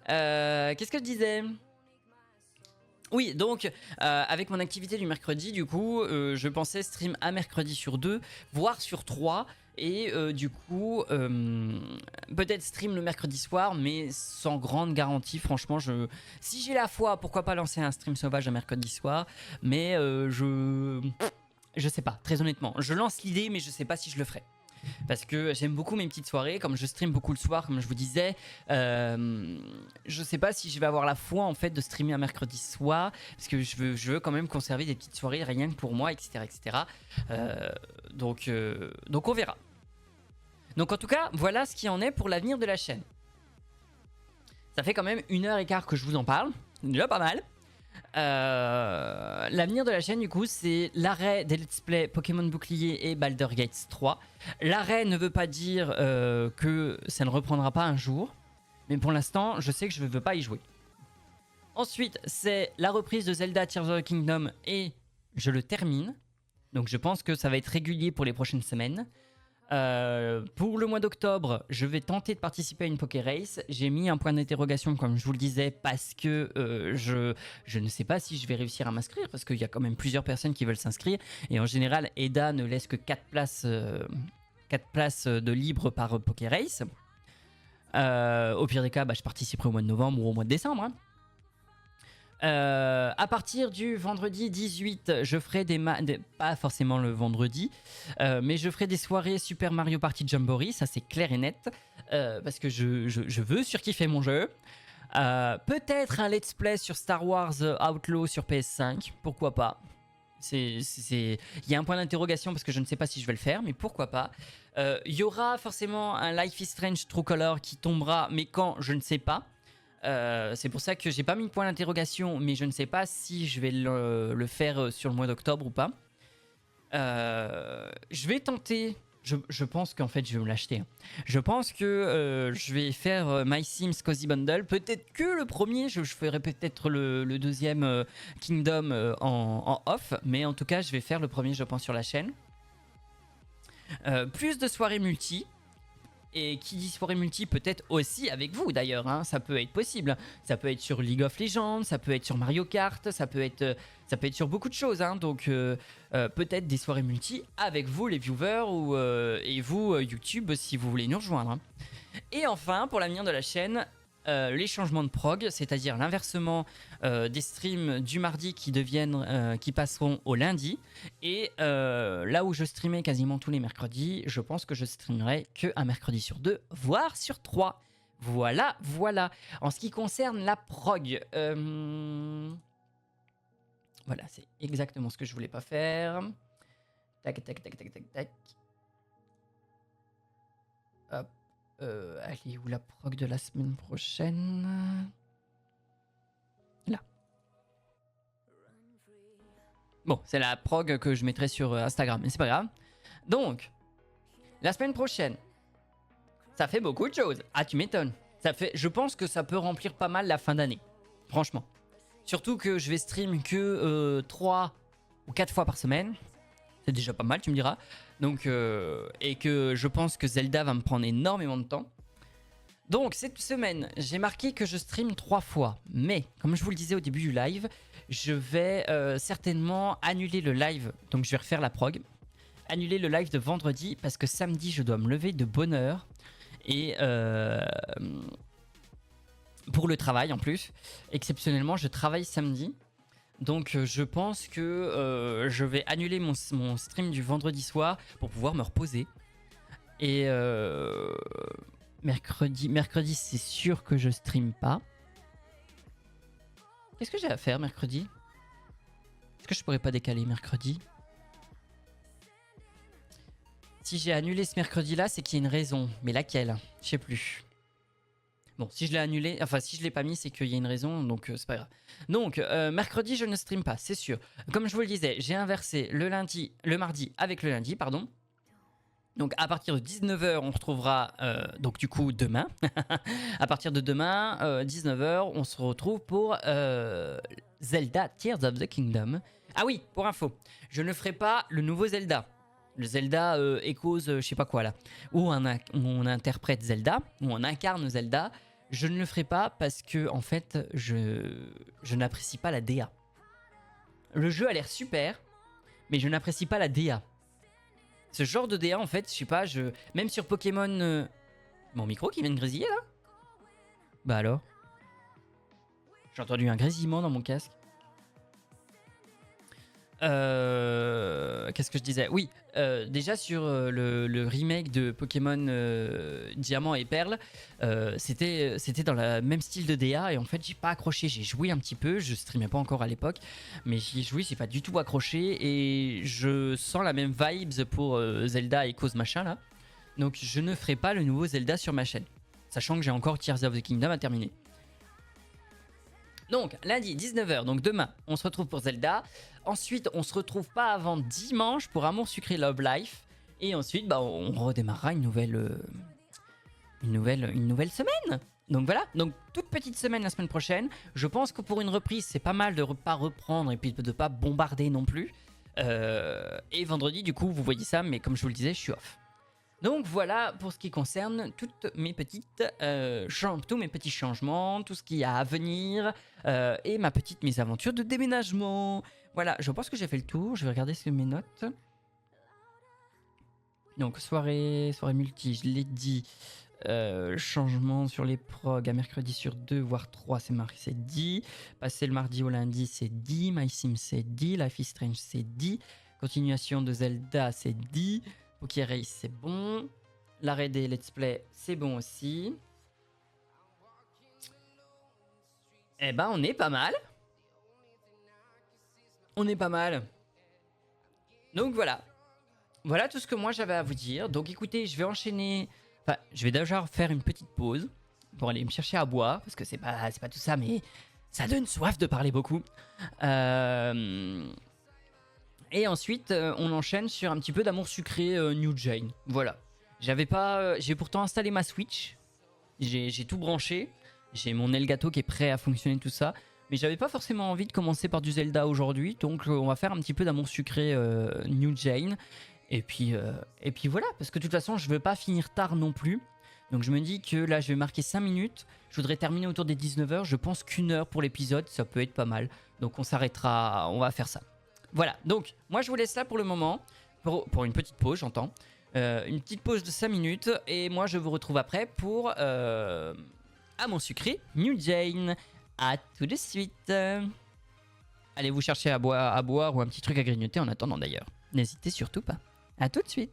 Qu'est-ce que je disais ? Oui, donc avec mon activité du mercredi, du coup, je pensais stream un mercredi sur 2, voire sur 3. Et du coup, peut-être stream le mercredi soir, mais sans grande garantie. Franchement, si j'ai la foi, pourquoi pas lancer un stream sauvage un mercredi soir. Mais je sais pas, très honnêtement. Je lance l'idée, mais je sais pas si je le ferai. Parce que j'aime beaucoup mes petites soirées, comme je stream beaucoup le soir, comme je vous disais. Je sais pas si je vais avoir la foi en fait de streamer un mercredi soir, parce que je veux quand même conserver des petites soirées rien que pour moi, etc. Donc on verra. Donc en tout cas, voilà ce qui en est pour l'avenir de la chaîne. Ça fait quand même 1h15 que je vous en parle, déjà pas mal. L'avenir de la chaîne du coup c'est l'arrêt des let's play Pokémon Bouclier et Baldur's Gate 3. L'arrêt ne veut pas dire que ça ne reprendra pas un jour, mais pour l'instant je sais que je ne veux pas y jouer. Ensuite c'est la reprise de Zelda Tears of the Kingdom et je le termine, donc je pense que ça va être régulier pour les prochaines semaines. Pour le mois d'octobre, je vais tenter de participer à une Poké Race. J'ai mis un point d'interrogation, comme je vous le disais, parce que je ne sais pas si je vais réussir à m'inscrire, parce qu'il y a quand même plusieurs personnes qui veulent s'inscrire. Et en général, EDA ne laisse que 4 places de libre par Poké Race. Au pire des cas, je participerai au mois de novembre ou au mois de décembre. Hein. À partir du vendredi 18, je ferai pas forcément le vendredi, mais je ferai des soirées Super Mario Party Jamboree, ça c'est clair et net, parce que je veux surkiffer mon jeu. Peut-être un let's play sur Star Wars Outlaw sur PS5, pourquoi pas. Il y a un point d'interrogation parce que je ne sais pas si je vais le faire, mais pourquoi pas. Il y aura forcément un Life is Strange True Color qui tombera, mais quand, je ne sais pas. C'est pour ça que j'ai pas mis de point d'interrogation, mais je ne sais pas si je vais le faire sur le mois d'octobre ou pas. Je vais tenter. Je pense qu'en fait je vais me l'acheter. Hein. Je pense que je vais faire My Sims Cozy Bundle. Peut-être que le premier, je ferai peut-être le deuxième Kingdom en off. Mais en tout cas, je vais faire le premier, je pense, sur la chaîne. Plus de soirées multi. Et qui dit soirée multi peut-être aussi avec vous d'ailleurs, hein, ça peut être possible. Ça peut être sur League of Legends, ça peut être sur Mario Kart, ça peut être sur beaucoup de choses. Hein, donc peut-être des soirées multi avec vous les viewers et vous YouTube si vous voulez nous rejoindre. Hein. Et enfin pour l'avenir de la chaîne, les changements de prog, c'est-à-dire l'inversement des streams du mardi qui passeront au lundi. Et là où je streamais quasiment tous les mercredis, je pense que je streamerai que un mercredi sur 2, voire sur 3. Voilà, voilà. En ce qui concerne la prog, voilà, c'est exactement ce que je voulais pas faire. Tac, tac, tac, tac, tac, tac. Hop. Elle est où la prog de la semaine prochaine? Là. Bon, c'est la prog que je mettrai sur Instagram, mais c'est pas grave. Donc, la semaine prochaine, ça fait beaucoup de choses. Ah, tu m'étonnes. Je pense que ça peut remplir pas mal la fin d'année. Franchement. Surtout que je vais stream que 3 ou 4 fois par semaine. C'est déjà pas mal, tu me diras. Donc, et que je pense que Zelda va me prendre énormément de temps. Donc, cette semaine, j'ai marqué que je stream 3 fois. Mais, comme je vous le disais au début du live, je vais certainement annuler le live. Donc, je vais refaire la prog. Annuler le live de vendredi parce que samedi, je dois me lever de bonne heure. Et pour le travail en plus. Exceptionnellement, je travaille samedi. Donc je pense que je vais annuler mon stream du vendredi soir pour pouvoir me reposer. Et mercredi c'est sûr que je stream pas. Qu'est-ce que j'ai à faire mercredi? Est-ce que je pourrais pas décaler mercredi? Si j'ai annulé ce mercredi là, c'est qu'il y a une raison. Mais laquelle? Je sais plus. Bon, si je l'ai annulé, enfin si je l'ai pas mis, c'est qu'il y a une raison, donc c'est pas grave. Donc, mercredi, je ne stream pas, c'est sûr. Comme je vous le disais, j'ai inversé le mardi avec le lundi, pardon. Donc, à partir de 19h, on retrouvera, donc du coup, demain. À partir de demain, 19h, on se retrouve pour Zelda Tears of the Kingdom. Ah oui, pour info, je ne ferai pas le nouveau Zelda. Le Zelda Echoes, je sais pas quoi là, où on interprète Zelda, où on incarne Zelda. Je ne le ferai pas parce que en fait, je n'apprécie pas la DA. Le jeu a l'air super, mais je n'apprécie pas la DA. Ce genre de DA, en fait, je sais pas, même sur Pokémon... Mon micro qui vient de grésiller là? Bah alors? J'ai entendu un grésillement dans mon casque. Qu'est-ce que je disais? Oui, déjà sur le remake de Pokémon Diamant et Perle, c'était dans le même style de DA et en fait j'ai pas accroché. J'ai joué un petit peu, je streamais pas encore à l'époque, mais j'y ai joué, j'ai pas du tout accroché et je sens la même vibes pour Zelda et Cause machin là. Donc je ne ferai pas le nouveau Zelda sur ma chaîne, sachant que j'ai encore Tears of the Kingdom à terminer. Donc lundi 19h, donc demain on se retrouve pour Zelda. Ensuite on se retrouve pas avant dimanche pour Amour Sucré Love Life. Et ensuite bah, on redémarrera une nouvelle semaine. Donc voilà, donc toute petite semaine la semaine prochaine. Je pense que pour une reprise c'est pas mal de pas reprendre et puis de pas bombarder non plus. Et vendredi du coup vous voyez ça, mais comme je vous le disais je suis off. Donc voilà pour ce qui concerne tous mes petits changements, tout ce qu'il y a à venir et ma petite mésaventure de déménagement. Voilà, je pense que j'ai fait le tour. Je vais regarder sur mes notes. Donc soirée multi, je l'ai dit. Changement sur les progs à mercredi sur 2 voire 3, c'est dit. Passer le mardi au lundi, c'est dit. My Sim, c'est dit. Life is Strange, c'est dit. Continuation de Zelda, c'est dit. Poké Race, c'est bon. L'arrêt des let's play, c'est bon aussi. Eh ben, on est pas mal. On est pas mal. Donc voilà. Voilà tout ce que moi j'avais à vous dire. Donc écoutez, je vais enchaîner. Enfin, je vais déjà faire une petite pause pour aller me chercher à boire. Parce que c'est pas tout ça, mais ça donne soif de parler beaucoup. Et ensuite, on enchaîne sur un petit peu d'amour sucré New Jane. Voilà. J'ai pourtant installé ma Switch. J'ai tout branché. J'ai mon Elgato qui est prêt à fonctionner, tout ça. Mais j'avais pas forcément envie de commencer par du Zelda aujourd'hui. Donc on va faire un petit peu d'amour sucré New Jane. Et puis voilà. Parce que de toute façon, je veux pas finir tard non plus. Donc je me dis que là, je vais marquer 5 minutes. Je voudrais terminer autour des 19h. Je pense qu'1 heure pour l'épisode, ça peut être pas mal. Donc on s'arrêtera, on va faire ça. Voilà, donc moi je vous laisse là pour le moment, pour une petite pause j'entends, une petite pause de 5 minutes et moi je vous retrouve après pour à mon sucré New Jane. À tout de suite. Allez vous chercher à boire ou un petit truc à grignoter en attendant d'ailleurs. N'hésitez surtout pas. À tout de suite.